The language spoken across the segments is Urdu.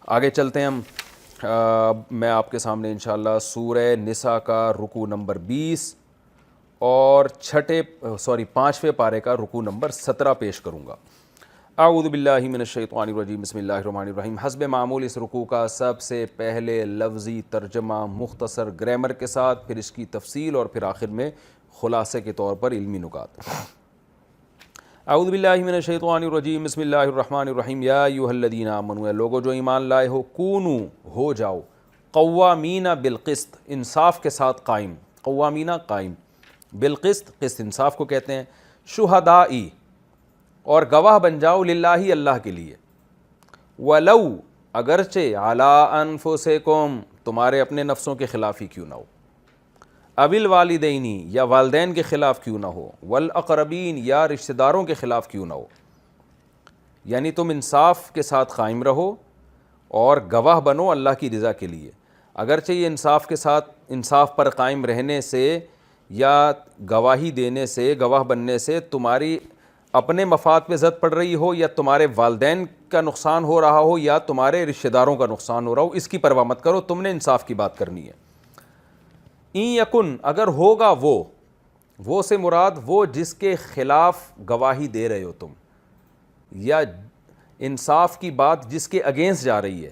آگے چلتے ہیں ہم. میں آپ کے سامنے انشاءاللہ سورہ نساء کا رکوع نمبر 20 اور پانچویں پارے کا رکوع نمبر 17 پیش کروں گا. اعوذ باللہ من الشیطان الرجیم، بسم اللہ الرحمن الرحیم. حسب معمول اس رکوع کا سب سے پہلے لفظی ترجمہ مختصر گرامر کے ساتھ، پھر اس کی تفصیل اور پھر آخر میں خلاصے کے طور پر علمی نکات. اعوذ باللہ من الشیطان الرجیم، بسم اللہ الرحمن الرحیم. یا ایھا الذین آمنوا، لوگو جو ایمان لائے ہو، کونو ہو جاؤ، قوامین بالقسط انصاف کے ساتھ قائم. قوامین قائم، بالقسط قسط انصاف کو کہتے ہیں. شہدائی اور گواہ بن جاؤ، للہ اللہ کے لیے. ولو اگرچہ علی انفسکم تمہارے اپنے نفسوں کے خلاف ہی کیوں نہ ہو، اوی الوالدینی یا والدین کے خلاف کیوں نہ ہو، والاقربین یا رشتہ داروں کے خلاف کیوں نہ ہو. یعنی تم انصاف کے ساتھ قائم رہو اور گواہ بنو اللہ کی رضا کے لیے. اگرچہ یہ انصاف کے ساتھ انصاف پر قائم رہنے سے یا گواہی دینے سے، گواہ بننے سے تمہاری اپنے مفاد پہ زد پڑ رہی ہو، یا تمہارے والدین کا نقصان ہو رہا ہو، یا تمہارے رشتہ داروں کا نقصان ہو رہا ہو، اس کی پرواہ مت کرو. تم نے انصاف کی بات کرنی ہے. این یکن اگر ہوگا وہ سے مراد وہ جس کے خلاف گواہی دے رہے ہو تم، یا انصاف کی بات جس کے اگینسٹ جا رہی ہے،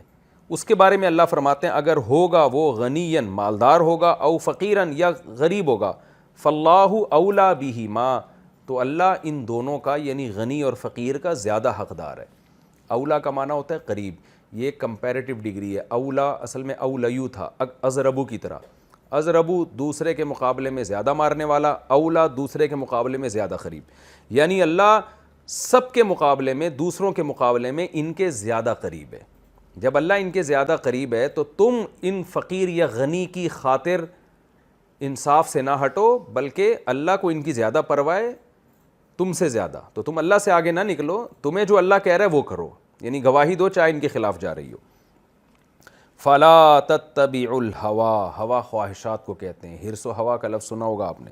اس کے بارے میں اللہ فرماتے ہیں اگر ہوگا وہ غنیًا مالدار ہوگا، او فقیراً یا غریب ہوگا، فاللہ اولا بہما تو اللہ ان دونوں کا یعنی غنی اور فقیر کا زیادہ حقدار ہے. اولا کا معنی ہوتا ہے قریب. یہ کمپیریٹیو ڈگری ہے. اولا اصل میں اولیو تھا، ازربو کی طرح. ازربو دوسرے کے مقابلے میں زیادہ مارنے والا، اولا دوسرے کے مقابلے میں زیادہ قریب. یعنی اللہ سب کے مقابلے میں، دوسروں کے مقابلے میں ان کے زیادہ قریب ہے. جب اللہ ان کے زیادہ قریب ہے تو تم ان فقیر یا غنی کی خاطر انصاف سے نہ ہٹو، بلکہ اللہ کو ان کی زیادہ پرواہ ہے تم سے زیادہ. تو تم اللہ سے آگے نہ نکلو، تمہیں جو اللہ کہہ رہا ہے وہ کرو، یعنی گواہی دو چاہے ان کے خلاف جا رہی ہو. فلا تتبعوا الہوا، ہوا خواہشات کو کہتے ہیں. حرص و ہوا کا لفظ سنا ہوگا آپ نے.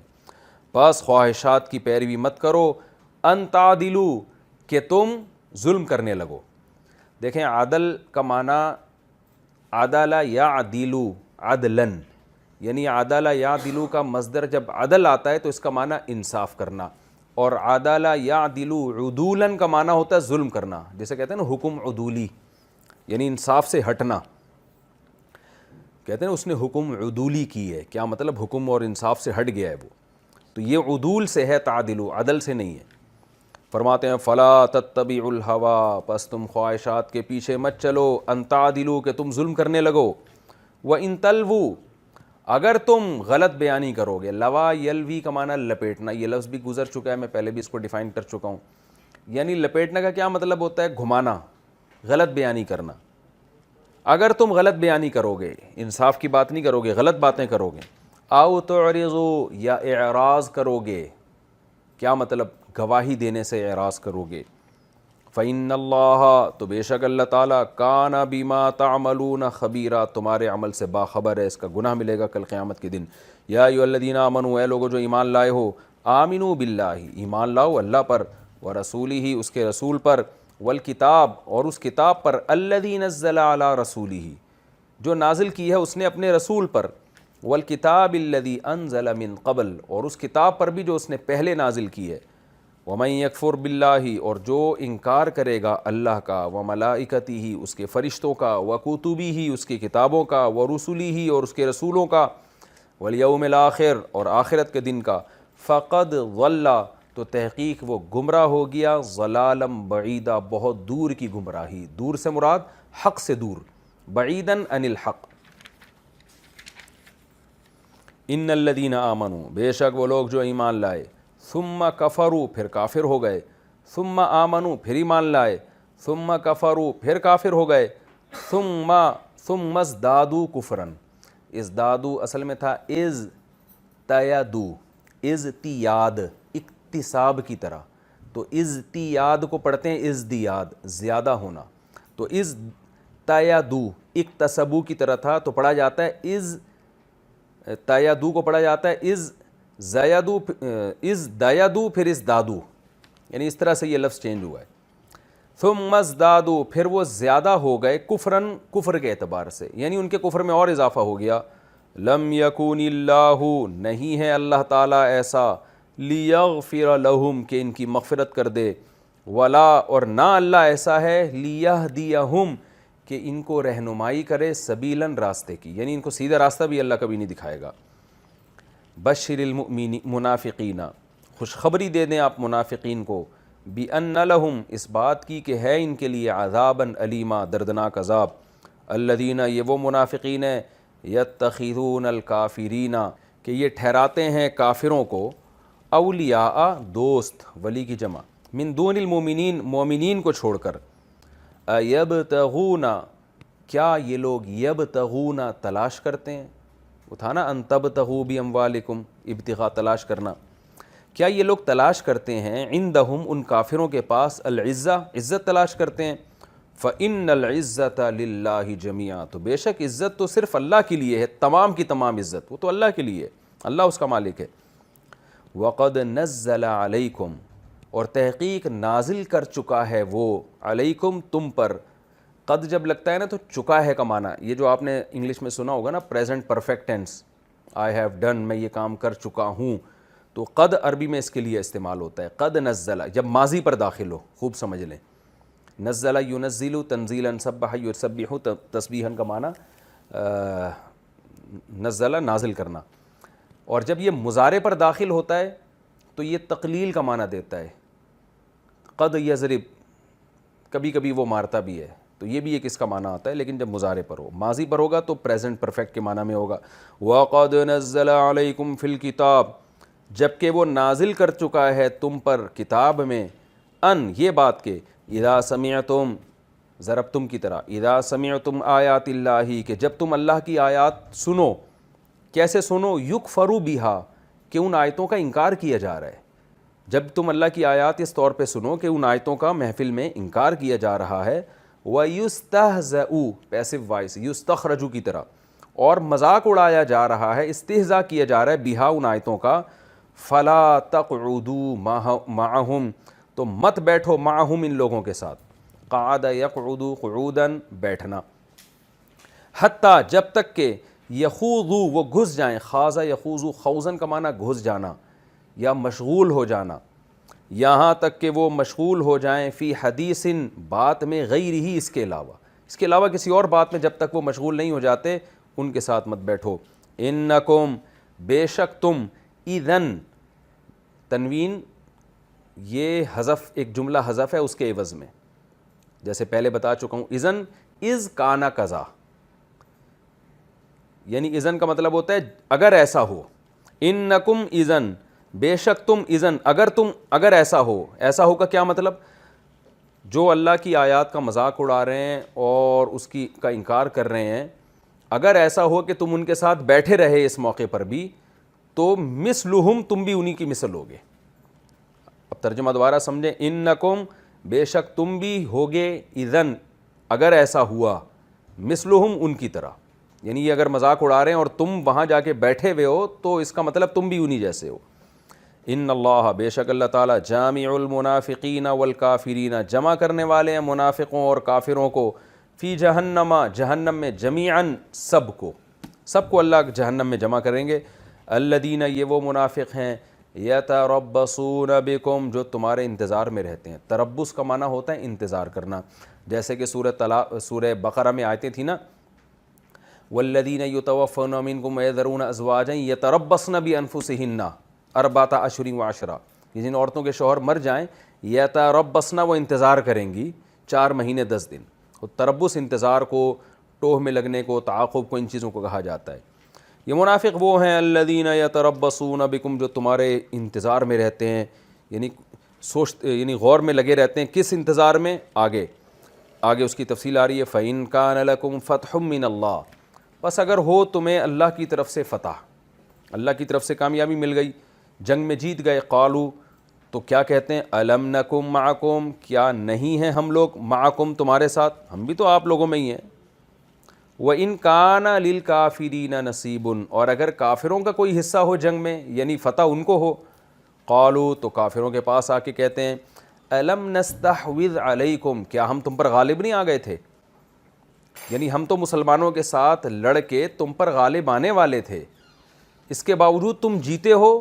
بس خواہشات کی پیروی مت کرو. ان تعدلوا کہ تم ظلم کرنے لگو. دیکھیں عدل کا معنی عدل یعدل عدلا، یعنی عدل یعدل کا مصدر جب عدل آتا ہے تو اس کا معنی انصاف کرنا، اور عدل یعدل عدولا کا معنی ہوتا ہے ظلم کرنا. جیسے کہتے ہیں نا حکم عدولی، یعنی انصاف سے ہٹنا. کہتے ہیں اس نے حکم عدولی کی ہے. کیا مطلب؟ حکم اور انصاف سے ہٹ گیا ہے وہ. تو یہ عدول سے ہے، تعدل عدل سے نہیں ہے. فرماتے ہیں فلا تتبعوا الہوا، پس تم خواہشات کے پیچھے مت چلو. ان تعدلوا کہ تم ظلم کرنے لگو. وان تلووا اگر تم غلط بیانی کرو گے. لوا یلوی کا معنی لپیٹنا، یہ لفظ بھی گزر چکا ہے، میں پہلے بھی اس کو ڈیفائن کر چکا ہوں. یعنی لپیٹنے کا کیا مطلب ہوتا ہے؟ گھمانا، غلط بیانی کرنا. اگر تم غلط بیانی کرو گے، انصاف کی بات نہیں کرو گے، غلط باتیں کرو گے. او تعرضوا یا اعراض کرو گے. کیا مطلب؟ گواہی دینے سے اعراض کرو گے. فإن اللہ تو بے شک اللہ تعالیٰ کان بما تعملون خبیرا تمہارے عمل سے باخبر ہے، اس کا گناہ ملے گا کل قیامت کے دن. یا ایھا الذین آمنوا اے لوگو جو ایمان لائے ہو، آمنوا باللہ ایمان لاؤ اللہ پر، ورسولہ اس کے رسول پر، والکتاب اور اس کتاب پر، الذی نزل علی رسولہ جو نازل کی ہے اس نے اپنے رسول پر، والکتاب الذی انزل من قبل اور اس کتاب پر بھی جو اس نے پہلے نازل کی ہے. ومن یکفر باللہ اور جو انکار کرے گا اللہ کا، وملائکتہ اس کے فرشتوں کا، وکتبہ اس کی کتابوں کا، ورسلہ اور اس کے رسولوں کا، والیوم الآخر اور آخرت کے دن کا، فقد ضل تو تحقیق وہ گمراہ ہو گیا، ضلالا بعیدا بہت دور کی گمراہی. دور سے مراد حق سے دور، بعیداً عن الحق. ان الذین آمنوا بے شک وہ لوگ جو ایمان لائے، ثم کفروا پھر کافر ہو گئے، ثم آمنوا پھر ایمان لائے، ثم کفروا پھر کافر ہو گئے، ثم ازدادوا کفرا. ازدادوا اصل میں تھا ازتیادوا، ازتیاد اکتساب کی طرح. تو ازتیاد کو پڑھتے ہیں ازدیاد زیادہ ہونا. تو ازتیادوا اکتسبوا کی طرح تھا تو پڑھا جاتا ہے تیادو کو پڑھا جاتا ہے از دیادو پھر از دادو، یعنی اس طرح سے یہ لفظ چینج ہوا ہے. ثم ازدادوا، پھر وہ زیادہ ہو گئے، کفرن، کفر کے اعتبار سے، یعنی ان کے کفر میں اور اضافہ ہو گیا. لم یکون اللہ، نہیں ہے اللہ تعالیٰ ایسا، لیغفر لہم، کہ ان کی مغفرت کر دے، ولا، اور نہ اللہ ایسا ہے، لیہدیہم، کہ ان کو رہنمائی کرے، سبیلاً، راستے کی، یعنی ان کو سیدھا راستہ بھی اللہ کبھی نہیں دکھائے گا. بشر المنافقین، خوشخبری دے دیں آپ منافقین کو، بِأَنَّ لَهُمْ، اس بات کی کہ ہے ان کے لیے، عذاباً علیما، دردناک عذاب. الذین، یہ وہ منافقین ہیں، یتخذون الکافرین، کہ یہ ٹھہراتے ہیں کافروں کو، اولیاء، دوست، ولی کی جمع، من دون المومنین، مومنین کو چھوڑ کر. ایبتغون، کیا یہ لوگ، یبتغون، تلاش کرتے ہیں، وہ تھا نا ان تبتغوا باموالکم، ابتغاء، تلاش کرنا، کیا یہ لوگ تلاش کرتے ہیں، عندہم، ان کافروں کے پاس، العزہ، عزت تلاش کرتے ہیں. فإن العزة للہ جمیعا، تو بے شک عزت تو صرف اللہ کے لیے ہے، تمام کی تمام عزت وہ تو اللہ کے لیے ہے، اللہ اس کا مالک ہے. وقد نزل علیکم، اور تحقیق نازل کر چکا ہے وہ، علیکم، تم پر. قد جب لگتا ہے نا تو چکا ہے کا معنی، یہ جو آپ نے انگلش میں سنا ہوگا نا present perfect tense, I have done, میں یہ کام کر چکا ہوں، تو قد عربی میں اس کے لیے استعمال ہوتا ہے. قد نزل، جب ماضی پر داخل ہو، خوب سمجھ لیں. نزل ینزل تنزیلا، سبح یسبح تسبیحا کا معنی نزل، نازل کرنا. اور جب یہ مضارع پر داخل ہوتا ہے تو یہ تقلیل کا معنی دیتا ہے. قد یضرب، کبھی کبھی وہ مارتا بھی ہے، تو یہ بھی ایک اس کا معنی آتا ہے، لیکن جب مضارع پر ہو، ماضی پر ہوگا تو پریزنٹ پرفیکٹ کے معنی میں ہوگا. وَقَدْ نَزَّلَ عَلَيْكُمْ فِي الْكِتَابِ، جبکہ وہ نازل کر چکا ہے تم پر کتاب میں، ان، یہ بات کہ اذا سمعتم، ضربتم کی طرح، اذا سمعتم آیات اللہ، کہ جب تم اللہ کی آیات سنو. کیسے سنو؟ یکفروا بہا، کہ ان آیتوں کا انکار کیا جا رہا ہے. جب تم اللہ کی آیات اس طور پہ سنو کہ ان آیتوں کا محفل میں انکار کیا جا رہا ہے. وَيُسْتَهْزَأُ، پیسو وائس، یستخرجو کی طرح، اور مذاق اڑایا جا رہا ہے، استہزاء کیا جا رہا ہے، بہا، ان آیتوں کا. فَلَا تَقْعُدُوا مَعَهُمْ، تو مت بیٹھو، معہم، ان لوگوں کے ساتھ. قعد یقعد قعوداً، بیٹھنا. حتیٰ، جب تک کہ یخوضوا، وہ گھس جائیں، خاض یخوض، خوضاً کا معنی گھس جانا یا مشغول ہو جانا، یہاں تک کہ وہ مشغول ہو جائیں، فی حدیث، بات میں، غیر ہی، اس کے علاوہ، اس کے علاوہ کسی اور بات میں جب تک وہ مشغول نہیں ہو جاتے ان کے ساتھ مت بیٹھو. انکم، بے شک تم، اذن، تنوین، یہ حذف، ایک جملہ حذف ہے اس کے عوض میں، جیسے پہلے بتا چکا ہوں. اذن، از کانا کذا، یعنی اذن کا مطلب ہوتا ہے اگر ایسا ہو. انکم اذن، بے شک تم، اذن، اگر ایسا ہو. ایسا ہو کا کیا مطلب؟ جو اللہ کی آیات کا مذاق اڑا رہے ہیں اور اس کی کا انکار کر رہے ہیں، اگر ایسا ہو کہ تم ان کے ساتھ بیٹھے رہے اس موقع پر بھی، تو مثلہم، تم بھی انہی کی مثل ہوگے. اب ترجمہ دوبارہ سمجھیں. انکم، بے شک تم بھی ہوگے، اذن، اگر ایسا ہوا، مثلہم، ان کی طرح، یعنی یہ اگر مذاق اڑا رہے ہیں اور تم وہاں جا کے بیٹھے ہوئے ہو تو اس کا مطلب تم بھی انہی جیسے ہو. ان اللہ، بے شک اللہ تعالیٰ، جامع المنافقین والکافرین، جمع کرنے والے ہیں منافقوں اور کافروں کو، فی جہنم، جہنم میں، جمیعاً، سب کو اللہ جہنم میں جمع کریں گے. الذین، یہ وہ منافق ہیں، یتربصون بکم، جو تمہارے انتظار میں رہتے ہیں. تربص کا معنی ہوتا ہے انتظار کرنا، جیسے کہ سورہ بقرہ میں آیتیں تھیں نا، والذین یتوفون منکم ویذرون ازواجا یتربصن بانفسہن اربعۃ اشہر وعشرا، جن عورتوں کے شوہر مر جائیں، یتربصن، وہ انتظار کریں گی 4 مہینے 10 دن. تربص انتظار کو، ٹوہ میں لگنے کو، تعاقب کو، ان چیزوں کو کہا جاتا ہے. یہ منافق وہ ہیں، الذین یتربصون بکم، جو تمہارے انتظار میں رہتے ہیں، یعنی غور میں لگے رہتے ہیں. کس انتظار میں؟ آگے اس کی تفصیل آ رہی ہے. فَإِن كَانَ لَكُمْ فَتْحٌ مِّنَ اللَّهِ، بس اگر ہو تمہیں اللہ کی طرف سے فتح، اللہ کی طرف سے کامیابی مل گئی، جنگ میں جیت گئے. قالوا، تو کیا کہتے ہیں؟ الم نکم معکم، کیا نہیں ہیں ہم لوگ معکم، تمہارے ساتھ، ہم بھی تو آپ لوگوں میں ہی ہیں. وَإِن كَانَ لِلْكَافِرِينَ نَصِيبٌ، اور اگر کافروں کا کوئی حصہ ہو جنگ میں، یعنی فتح ان کو ہو. قالوا، تو کافروں کے پاس آ کے کہتے ہیں، الم نستحوذ علیکم، کیا ہم تم پر غالب نہیں آ گئے تھے؟ یعنی ہم تو مسلمانوں کے ساتھ لڑ کے تم پر غالب آنے والے تھے، اس کے باوجود تم جیتے ہو۔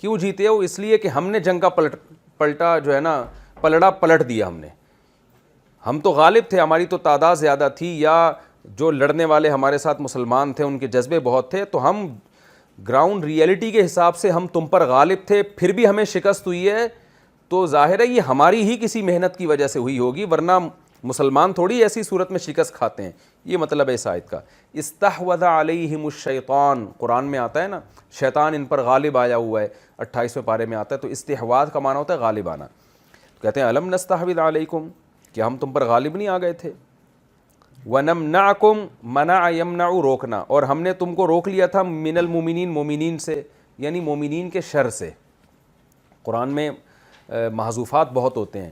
کیوں جیتے ہو؟ اس لیے کہ ہم نے جنگ کا پلٹا جو ہے نا پلڑا پلٹ دیا ہم نے۔ ہم تو غالب تھے، ہماری تو تعداد زیادہ تھی، یا جو لڑنے والے ہمارے ساتھ مسلمان تھے ان کے جذبے بہت تھے، تو ہم گراؤنڈ ریئلٹی کے حساب سے ہم تم پر غالب تھے، پھر بھی ہمیں شکست ہوئی ہے، تو ظاہر ہے یہ ہماری ہی کسی محنت کی وجہ سے ہوئی ہوگی، ورنہ مسلمان تھوڑی ایسی صورت میں شکست کھاتے ہیں۔ یہ مطلب ہے اس آیت کا۔ استحوذ علیہم الشیطان، قرآن میں آتا ہے نا شیطان ان پر غالب آیا ہوا ہے، 28ویں پارے میں آتا ہے، تو استحواذ کا معنی ہوتا ہے غالب آنا۔ کہتے ہیں الم نستحوذ علیکم، کہ ہم تم پر غالب نہیں آ گئے تھے؟ وَنَمْنَعْكُمْ، منع یمنع روکنا، اور ہم نے تم کو روک لیا تھا من المؤمنین، مومنین سے، یعنی مومنین کے شر سے۔ قرآن میں محذوفات بہت ہوتے ہیں،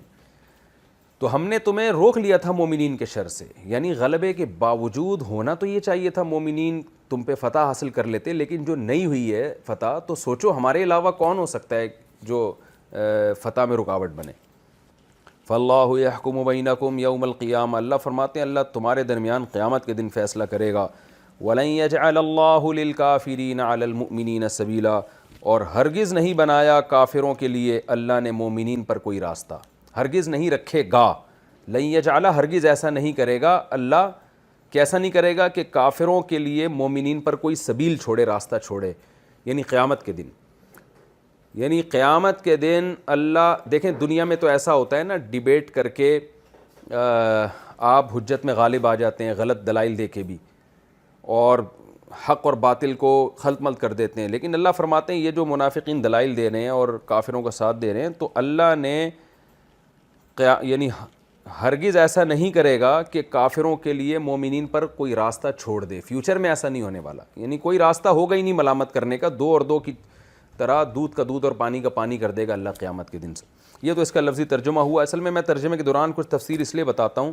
تو ہم نے تمہیں روک لیا تھا مومنین کے شر سے، یعنی غلبے کے باوجود ہونا تو یہ چاہیے تھا مومنین تم پہ فتح حاصل کر لیتے، لیکن جو نہیں ہوئی ہے فتح، تو سوچو ہمارے علاوہ کون ہو سکتا ہے جو فتح میں رکاوٹ بنے۔ فاللہ یحکم بینکم یوم القیامہ، اللہ فرماتے ہیں اللہ تمہارے درمیان قیامت کے دن فیصلہ کرے گا۔ ولن یجعل اللہ للکافرین علی المؤمنین سبیلا، اور ہرگز نہیں بنایا کافروں کے لیے اللہ نے مومنین پر کوئی راستہ، ہرگز نہیں رکھے گا۔ لن یجعل، ہرگز ایسا نہیں کرے گا اللہ، کیسا نہیں کرے گا کہ کافروں کے لیے مومنین پر کوئی سبیل چھوڑے، راستہ چھوڑے، یعنی قیامت کے دن۔ یعنی قیامت کے دن اللہ، دیکھیں دنیا میں تو ایسا ہوتا ہے نا، ڈیبیٹ کر کے آپ حجت میں غالب آ جاتے ہیں غلط دلائل دے کے بھی، اور حق اور باطل کو خلط ملط کر دیتے ہیں، لیکن اللہ فرماتے ہیں یہ جو منافقین دلائل دے رہے ہیں اور کافروں کا ساتھ دے رہے ہیں، تو اللہ نے یعنی ہرگز ایسا نہیں کرے گا کہ کافروں کے لیے مومنین پر کوئی راستہ چھوڑ دے، فیوچر میں ایسا نہیں ہونے والا، یعنی کوئی راستہ ہوگا ہی نہیں ملامت کرنے کا، دو اور دو کی طرح دودھ کا دودھ اور پانی کا پانی کر دے گا اللہ قیامت کے دن سے۔ یہ تو اس کا لفظی ترجمہ ہوا۔ اصل میں ترجمے کے دوران کچھ تفسیر اس لیے بتاتا ہوں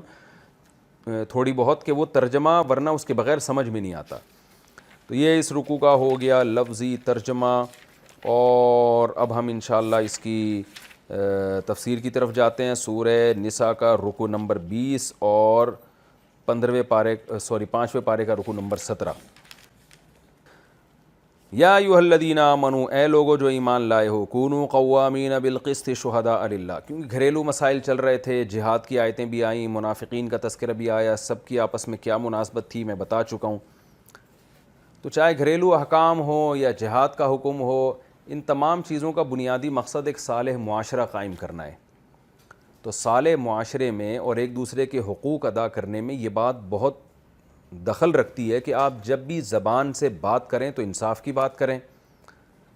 تھوڑی بہت، کہ وہ ترجمہ ورنہ اس کے بغیر سمجھ میں نہیں آتا۔ تو یہ اس رکوع کا ہو گیا لفظی ترجمہ، اور اب ہم انشاءاللہ اس کی تفسیر کی طرف جاتے ہیں۔ سورہ نساء کا رکوع نمبر 20 اور 5ویں پارے کا رکوع نمبر 17۔ یا ایھا الذین آمنوا، اے لوگو جو ایمان لائے ہو، کونوا قوامین بالقسط شہداء للہ، کیونکہ گھریلو مسائل چل رہے تھے، جہاد کی آیتیں بھی آئیں، منافقین کا تذکرہ بھی آیا، سب کی آپس میں کیا مناسبت تھی میں بتا چکا ہوں۔ تو چاہے گھریلو احکام ہو یا جہاد کا حکم ہو، ان تمام چیزوں کا بنیادی مقصد ایک صالح معاشرہ قائم کرنا ہے۔ تو صالح معاشرے میں اور ایک دوسرے کے حقوق ادا کرنے میں یہ بات بہت دخل رکھتی ہے کہ آپ جب بھی زبان سے بات کریں تو انصاف کی بات کریں،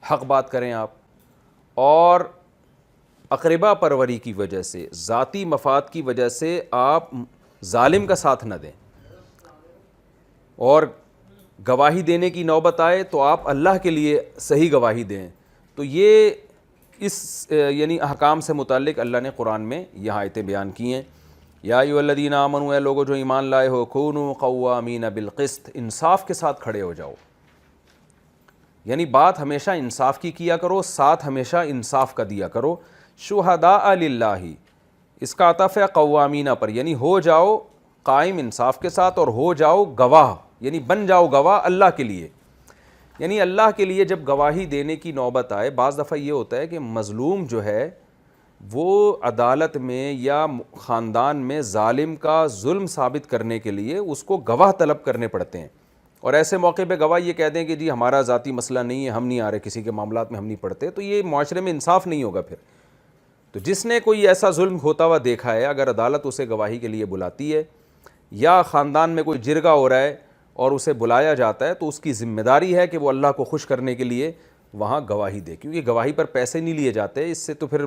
حق بات کریں آپ، اور اقربا پروری کی وجہ سے، ذاتی مفاد کی وجہ سے آپ ظالم کا ساتھ نہ دیں، اور گواہی دینے کی نوبت آئے تو آپ اللہ کے لیے صحیح گواہی دیں۔ تو یہ اس یعنی احکام سے متعلق اللہ نے قرآن میں یہ آیتیں بیان کی ہیں۔ یا ایھا الذین آمنوا، اے لوگو جو ایمان لائے ہو، کونوا قوامین بالقسط، انصاف کے ساتھ کھڑے ہو جاؤ، یعنی بات ہمیشہ انصاف کی کیا کرو، ساتھ ہمیشہ انصاف کا دیا کرو۔ شہداء للہ، اس کا عطف ہے قوامین پر، یعنی ہو جاؤ قائم انصاف کے ساتھ، اور ہو جاؤ گواہ، یعنی بن جاؤ گواہ اللہ کے لیے۔ یعنی اللہ کے لیے جب گواہی دینے کی نوبت آئے، بعض دفعہ یہ ہوتا ہے کہ مظلوم جو ہے وہ عدالت میں یا خاندان میں ظالم کا ظلم ثابت کرنے کے لیے اس کو گواہ طلب کرنے پڑتے ہیں، اور ایسے موقع پہ گواہ یہ کہہ دیں کہ جی ہمارا ذاتی مسئلہ نہیں ہے، ہم نہیں آ رہے، کسی کے معاملات میں ہم نہیں پڑھتے، تو یہ معاشرے میں انصاف نہیں ہوگا پھر۔ تو جس نے کوئی ایسا ظلم ہوتا ہوا دیکھا ہے، اگر عدالت اسے گواہی کے لیے بلاتی ہے، یا خاندان میں کوئی جرگہ ہو رہا ہے اور اسے بلایا جاتا ہے، تو اس کی ذمہ داری ہے کہ وہ اللہ کو خوش کرنے کے لیے وہاں گواہی دے، کیونکہ گواہی پر پیسے نہیں لیے جاتے، اس سے تو پھر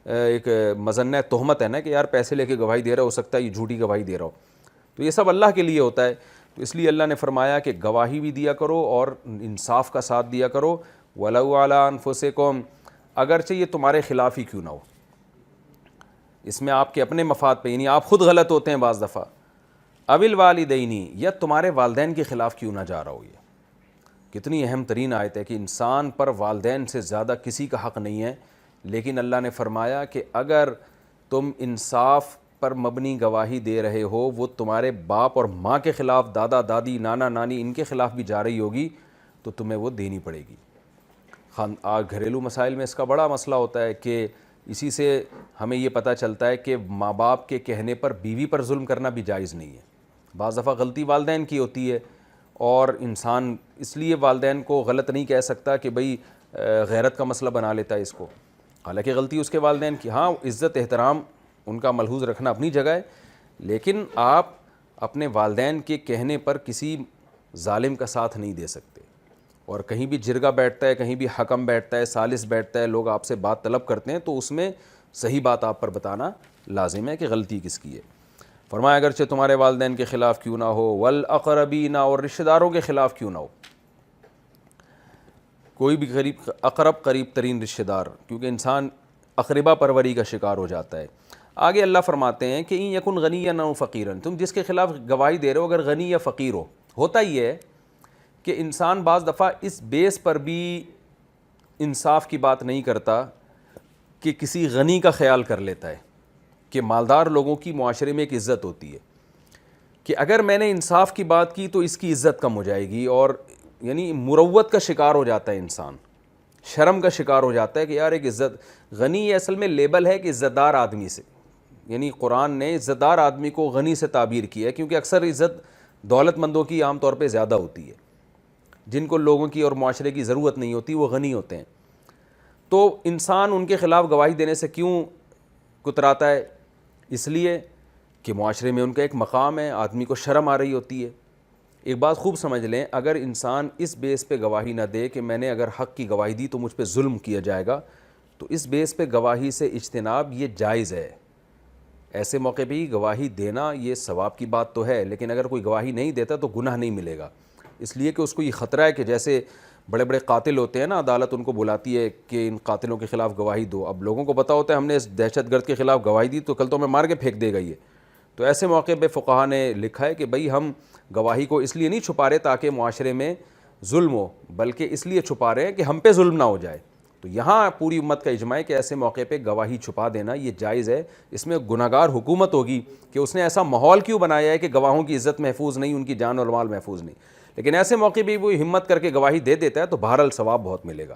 ایک مظنہ تہمت ہے نا کہ یار پیسے لے کے گواہی دے رہا، ہو سکتا ہے یہ جھوٹی گواہی دے رہا ہو، تو یہ سب اللہ کے لیے ہوتا ہے۔ تو اس لیے اللہ نے فرمایا کہ گواہی بھی دیا کرو اور انصاف کا ساتھ دیا کرو۔ وَلَوْ عَلَىٰ أَنفُسِكُمْ، اگرچہ یہ تمہارے خلاف ہی کیوں نہ ہو، اس میں آپ کے اپنے مفاد پہ، یعنی آپ خود غلط ہوتے ہیں بعض دفعہ، اَوِ الْوَالِدَيْنِ، یا تمہارے والدین کے خلاف کیوں نہ جا رہا ہو۔ یہ کتنی اہم ترین آیت ہے کہ انسان پر والدین سے زیادہ کسی کا حق نہیں ہے، لیکن اللہ نے فرمایا کہ اگر تم انصاف پر مبنی گواہی دے رہے ہو وہ تمہارے باپ اور ماں کے خلاف، دادا دادی نانا نانی ان کے خلاف بھی جا رہی ہوگی تو تمہیں وہ دینی پڑے گی۔ گھریلو مسائل میں اس کا بڑا مسئلہ ہوتا ہے کہ اسی سے ہمیں یہ پتہ چلتا ہے کہ ماں باپ کے کہنے پر بیوی پر ظلم کرنا بھی جائز نہیں ہے۔ بعض دفعہ غلطی والدین کی ہوتی ہے اور انسان اس لیے والدین کو غلط نہیں کہہ سکتا کہ بھئی غیرت کا مسئلہ بنا لیتا ہے اس کو، حالانکہ غلطی اس کے والدین کی۔ ہاں عزت احترام ان کا ملحوظ رکھنا اپنی جگہ ہے، لیکن آپ اپنے والدین کے کہنے پر کسی ظالم کا ساتھ نہیں دے سکتے۔ اور کہیں بھی جرگہ بیٹھتا ہے، کہیں بھی حکم بیٹھتا ہے، ثالث بیٹھتا ہے، لوگ آپ سے بات طلب کرتے ہیں تو اس میں صحیح بات آپ پر بتانا لازم ہے کہ غلطی کس کی ہے۔ فرمایا اگرچہ تمہارے والدین کے خلاف کیوں نہ ہو، والاقربین، اور رشتہ داروں کے خلاف کیوں نہ ہو، کوئی بھی قریب ترین رشتہ دار، کیونکہ انسان اقربا پروری کا شکار ہو جاتا ہے۔ آگے اللہ فرماتے ہیں کہ ان یکن غنیا او فقیرا، تم جس کے خلاف گواہی دے رہے ہو اگر غنی یا فقیر ہو، ہوتا ہی ہے کہ انسان بعض دفعہ اس بیس پر بھی انصاف کی بات نہیں کرتا کہ کسی غنی کا خیال کر لیتا ہے کہ مالدار لوگوں کی معاشرے میں ایک عزت ہوتی ہے کہ اگر میں نے انصاف کی بات کی تو اس کی عزت کم ہو جائے گی، اور یعنی مروت کا شکار ہو جاتا ہے انسان، شرم کا شکار ہو جاتا ہے کہ یار ایک عزت، غنی یہ اصل میں لیبل ہے کہ عزت دار آدمی سے، یعنی قرآن نے عزت دار آدمی کو غنی سے تعبیر کیا ہے، کیونکہ اکثر عزت دولت مندوں کی عام طور پہ زیادہ ہوتی ہے، جن کو لوگوں کی اور معاشرے کی ضرورت نہیں ہوتی وہ غنی ہوتے ہیں۔ تو انسان ان کے خلاف گواہی دینے سے کیوں کتراتا ہے؟ اس لیے کہ معاشرے میں ان کا ایک مقام ہے، آدمی کو شرم آ رہی ہوتی ہے۔ ایک بات خوب سمجھ لیں، اگر انسان اس بیس پہ گواہی نہ دے کہ میں نے اگر حق کی گواہی دی تو مجھ پہ ظلم کیا جائے گا، تو اس بیس پہ گواہی سے اجتناب یہ جائز ہے۔ ایسے موقع پہ ہی گواہی دینا یہ ثواب کی بات تو ہے، لیکن اگر کوئی گواہی نہیں دیتا تو گناہ نہیں ملے گا، اس لیے کہ اس کو یہ خطرہ ہے کہ جیسے بڑے بڑے قاتل ہوتے ہیں نا، عدالت ان کو بلاتی ہے کہ ان قاتلوں کے خلاف گواہی دو، اب لوگوں کو پتہ ہوتا ہے ہم نے اس دہشت گرد کے خلاف گواہی دی تو کل تو ہمیں مار کے پھینک دے گا یہ، تو ایسے موقع پہ فقہا نے لکھا ہے کہ بھئی ہم گواہی کو اس لیے نہیں چھپا رہے تاکہ معاشرے میں ظلم ہو، بلکہ اس لیے چھپا رہے ہیں کہ ہم پہ ظلم نہ ہو جائے۔ تو یہاں پوری امت کا اجماع ہے کہ ایسے موقع پہ گواہی چھپا دینا یہ جائز ہے۔ اس میں گناہگار حکومت ہوگی کہ اس نے ایسا ماحول کیوں بنایا ہے کہ گواہوں کی عزت محفوظ نہیں، ان کی جان اور مال محفوظ نہیں، لیکن ایسے موقع پہ وہ ہمت کر کے گواہی دے دیتا ہے تو بہرحال ثواب بہت ملے گا۔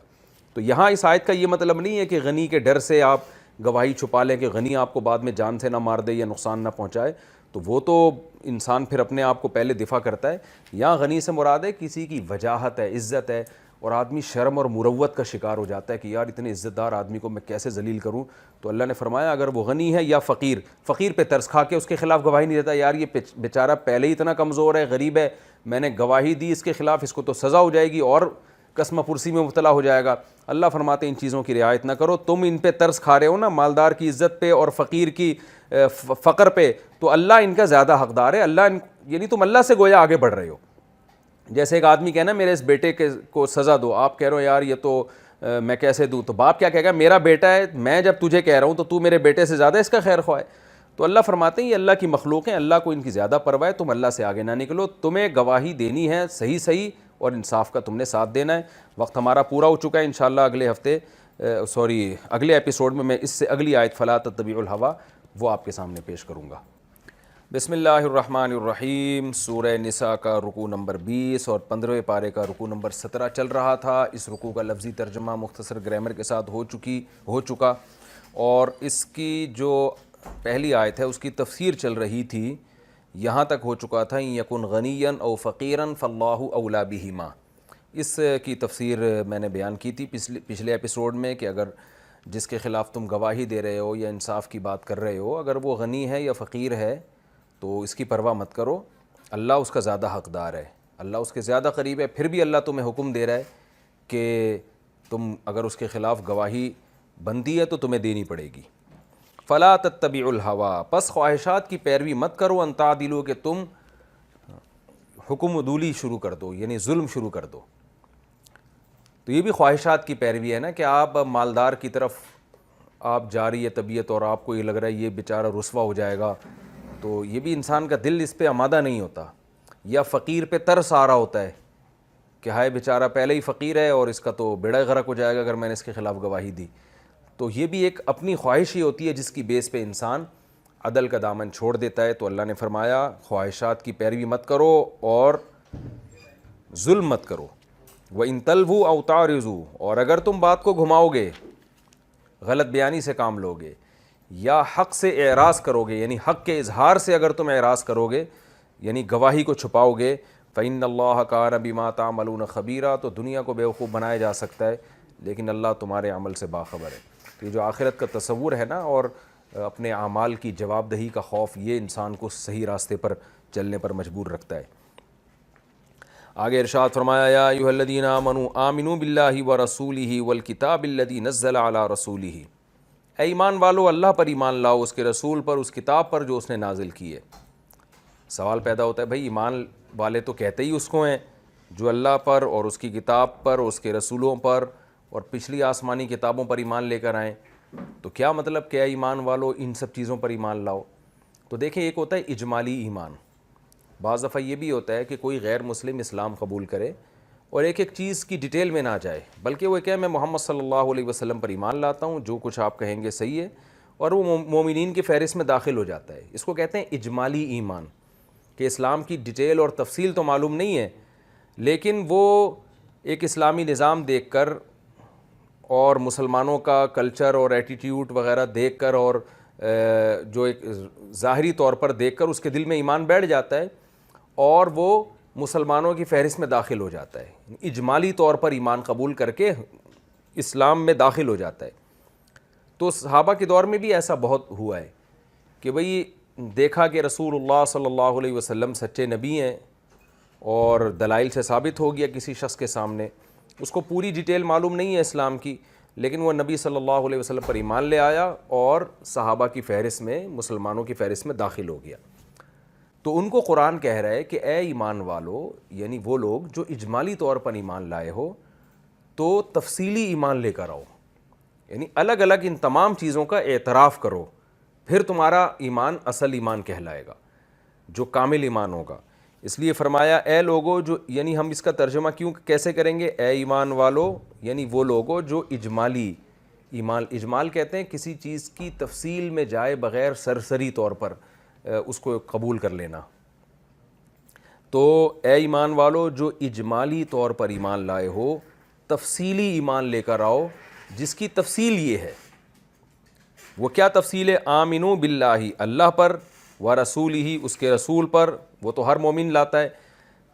تو یہاں اس آیت کا یہ مطلب نہیں ہے کہ غنی کے ڈر سے آپ گواہی چھپا لیں کہ غنی آپ کو بعد میں جان سے نہ مار دے یا نقصان نہ پہنچائے، تو وہ تو انسان پھر اپنے آپ کو پہلے دفاع کرتا ہے۔ یہاں غنی سے مراد ہے کسی کی وجاہت ہے، عزت ہے، اور آدمی شرم اور مروت کا شکار ہو جاتا ہے کہ یار اتنے عزت دار آدمی کو میں کیسے ذلیل کروں، تو اللہ نے فرمایا اگر وہ غنی ہے یا فقیر، فقیر پہ ترس کھا کے اس کے خلاف گواہی نہیں دیتا، یار یہ بیچارہ پہلے ہی اتنا کمزور ہے، غریب ہے، میں نے گواہی دی اس کے خلاف، اس کو تو سزا ہو جائے گی اور قسم پرسی میں مبتلا ہو جائے گا، اللہ فرماتے ہیں ان چیزوں کی رعایت نہ کرو۔ تم ان پہ ترس کھا رہے ہو نا، مالدار کی عزت پہ اور فقیر کی فقر پہ، تو اللہ ان کا زیادہ حقدار ہے، اللہ یعنی تم اللہ سے گویا آگے بڑھ رہے ہو۔ جیسے ایک آدمی کہنا میرے اس بیٹے کو سزا دو، آپ کہہ رہے ہو یار یہ تو میں کیسے دوں، تو باپ کیا کہے گا میرا بیٹا ہے، میں جب تجھے کہہ رہا ہوں تو تو میرے بیٹے سے زیادہ اس کا خیر خواہ ہے۔ تو اللہ فرماتے ہیں یہ اللہ کی مخلوق ہیں، اللہ کو ان کی زیادہ پرواہ ہے، تم اللہ سے آگے نہ نکلو، تمہیں گواہی دینی ہے صحیح اور انصاف کا تم نے ساتھ دینا ہے۔ وقت ہمارا پورا ہو چکا ہے، انشاءاللہ اگلے ایپیسوڈ میں اس سے اگلی آیت فلا تتبعوا الہوی وہ آپ کے سامنے پیش کروں گا۔ بسم اللہ الرحمن الرحیم۔ سورہ نساء کا رکوع نمبر 20 اور 15ویں پارے کا رکوع نمبر 17 چل رہا تھا۔ اس رکوع کا لفظی ترجمہ مختصر گرامر کے ساتھ ہو چکا، اور اس کی جو پہلی آیت ہے اس کی تفسیر چل رہی تھی، یہاں تک ہو چکا تھا ان یکن غنیا او فقیرا فاللہ اولی بہما۔ اس کی تفسیر میں نے بیان کی تھی پچھلے ایپیسوڈ میں کہ اگر جس کے خلاف تم گواہی دے رہے ہو یا انصاف کی بات کر رہے ہو، اگر وہ غنی ہے یا فقیر ہے تو اس کی پرواہ مت کرو، اللہ اس کا زیادہ حقدار ہے، اللہ اس کے زیادہ قریب ہے، پھر بھی اللہ تمہیں حکم دے رہا ہے کہ تم اگر اس کے خلاف گواہی بنتی ہے تو تمہیں دینی پڑے گی۔ فلا تتبعوا الہوی، پس خواہشات کی پیروی مت کرو، ان تعدلوا کہ تم حکم عدولی شروع کر دو، یعنی ظلم شروع کر دو۔ تو یہ بھی خواہشات کی پیروی ہے نا کہ آپ مالدار کی طرف آپ جا رہی ہے طبیعت اور آپ کو یہ لگ رہا ہے یہ بیچارہ رسوا ہو جائے گا، تو یہ بھی انسان کا دل اس پہ آمادہ نہیں ہوتا، یا فقیر پہ ترس آ رہا ہوتا ہے کہ ہائے بیچارہ پہلے ہی فقیر ہے اور اس کا تو بیڑا غرق ہو جائے گا اگر میں نے اس کے خلاف گواہی دی، تو یہ بھی ایک اپنی خواہش ہی ہوتی ہے جس کی بیس پہ انسان عدل کا دامن چھوڑ دیتا ہے. تو اللہ نے فرمایا خواہشات کی پیروی مت کرو اور ظلم مت کرو. وَإِن تَلْوُوا أَوْ تَعْرِضُوا، اور اگر تم بات کو گھماؤ گے، غلط بیانی سے کام لو گے، یا حق سے اعراض کرو گے، یعنی حق کے اظہار سے اگر تم اعراض کرو گے، یعنی گواہی کو چھپاؤ گے، فَإِنَّ اللَّهَ كَانَ بِمَا تَعْمَلُونَ خَبِيرًا، تو دنیا کو بیوقوف بنایا جا سکتا ہے لیکن اللہ تمہارے عمل سے باخبر ہے. تو یہ جو آخرت کا تصور ہے نا، اور اپنے اعمال کی جواب دہی کا خوف، یہ انسان کو صحیح راستے پر چلنے پر مجبور رکھتا ہے. آگے ارشاد فرمایا یا ایھا الذین آمنوا آمنوا باللہ ورسولہ والکتاب الذی نزل علی رسولہ، اے ایمان والو اللہ پر ایمان لاؤ، اس کے رسول پر، اس کتاب پر جو اس نے نازل کی ہے. سوال پیدا ہوتا ہے بھائی ایمان والے تو کہتے ہی اس کو ہیں جو اللہ پر اور اس کی کتاب پر، اس کے رسولوں پر اور پچھلی آسمانی کتابوں پر ایمان لے کر آئیں، تو کیا مطلب کہ اے ایمان والو ان سب چیزوں پر ایمان لاؤ؟ تو دیکھیں ایک ہوتا ہے اجمالی ایمان، بعض دفعہ یہ بھی ہوتا ہے کہ کوئی غیر مسلم اسلام قبول کرے اور ایک ایک چیز کی ڈیٹیل میں نہ جائے، بلکہ وہ کہ میں محمد صلی اللہ علیہ وسلم پر ایمان لاتا ہوں، جو کچھ آپ کہیں گے صحیح ہے، اور وہ مومنین کی فہرست میں داخل ہو جاتا ہے. اس کو کہتے ہیں اجمالی ایمان، کہ اسلام کی ڈیٹیل اور تفصیل تو معلوم نہیں ہے لیکن وہ ایک اسلامی نظام دیکھ کر اور مسلمانوں کا کلچر اور ایٹیٹیوڈ وغیرہ دیکھ کر اور جو ایک ظاہری طور پر دیکھ کر اس کے دل میں ایمان بیٹھ جاتا ہے اور وہ مسلمانوں کی فہرست میں داخل ہو جاتا ہے، اجمالی طور پر ایمان قبول کر کے اسلام میں داخل ہو جاتا ہے. تو صحابہ کے دور میں بھی ایسا بہت ہوا ہے کہ بھئی دیکھا کہ رسول اللہ صلی اللہ علیہ وسلم سچے نبی ہیں اور دلائل سے ثابت ہو گیا کسی شخص کے سامنے، اس کو پوری ڈیٹیل معلوم نہیں ہے اسلام کی، لیکن وہ نبی صلی اللہ علیہ وسلم پر ایمان لے آیا اور صحابہ کی فہرست میں، مسلمانوں کی فہرست میں داخل ہو گیا. تو ان کو قرآن کہہ رہا ہے کہ اے ایمان والو، یعنی وہ لوگ جو اجمالی طور پر ایمان لائے ہو تو تفصیلی ایمان لے کر آؤ، یعنی الگ الگ ان تمام چیزوں کا اعتراف کرو، پھر تمہارا ایمان اصل ایمان کہلائے گا جو کامل ایمان ہوگا. اس لیے فرمایا اے لوگو جو، یعنی ہم اس کا ترجمہ کیسے کریں گے؟ اے ایمان والو یعنی وہ لوگو جو اجمالی ایمان، اجمال کہتے ہیں کسی چیز کی تفصیل میں جائے بغیر سرسری طور پر اس کو قبول کر لینا. تو اے ایمان والو جو اجمالی طور پر ایمان لائے ہو، تفصیلی ایمان لے کر آؤ جس کی تفصیل یہ ہے. وہ کیا تفصیل ہے؟ آمنو باللہ، اللہ پر، ورسولہ، اس کے رسول پر، وہ تو ہر مومن لاتا ہے.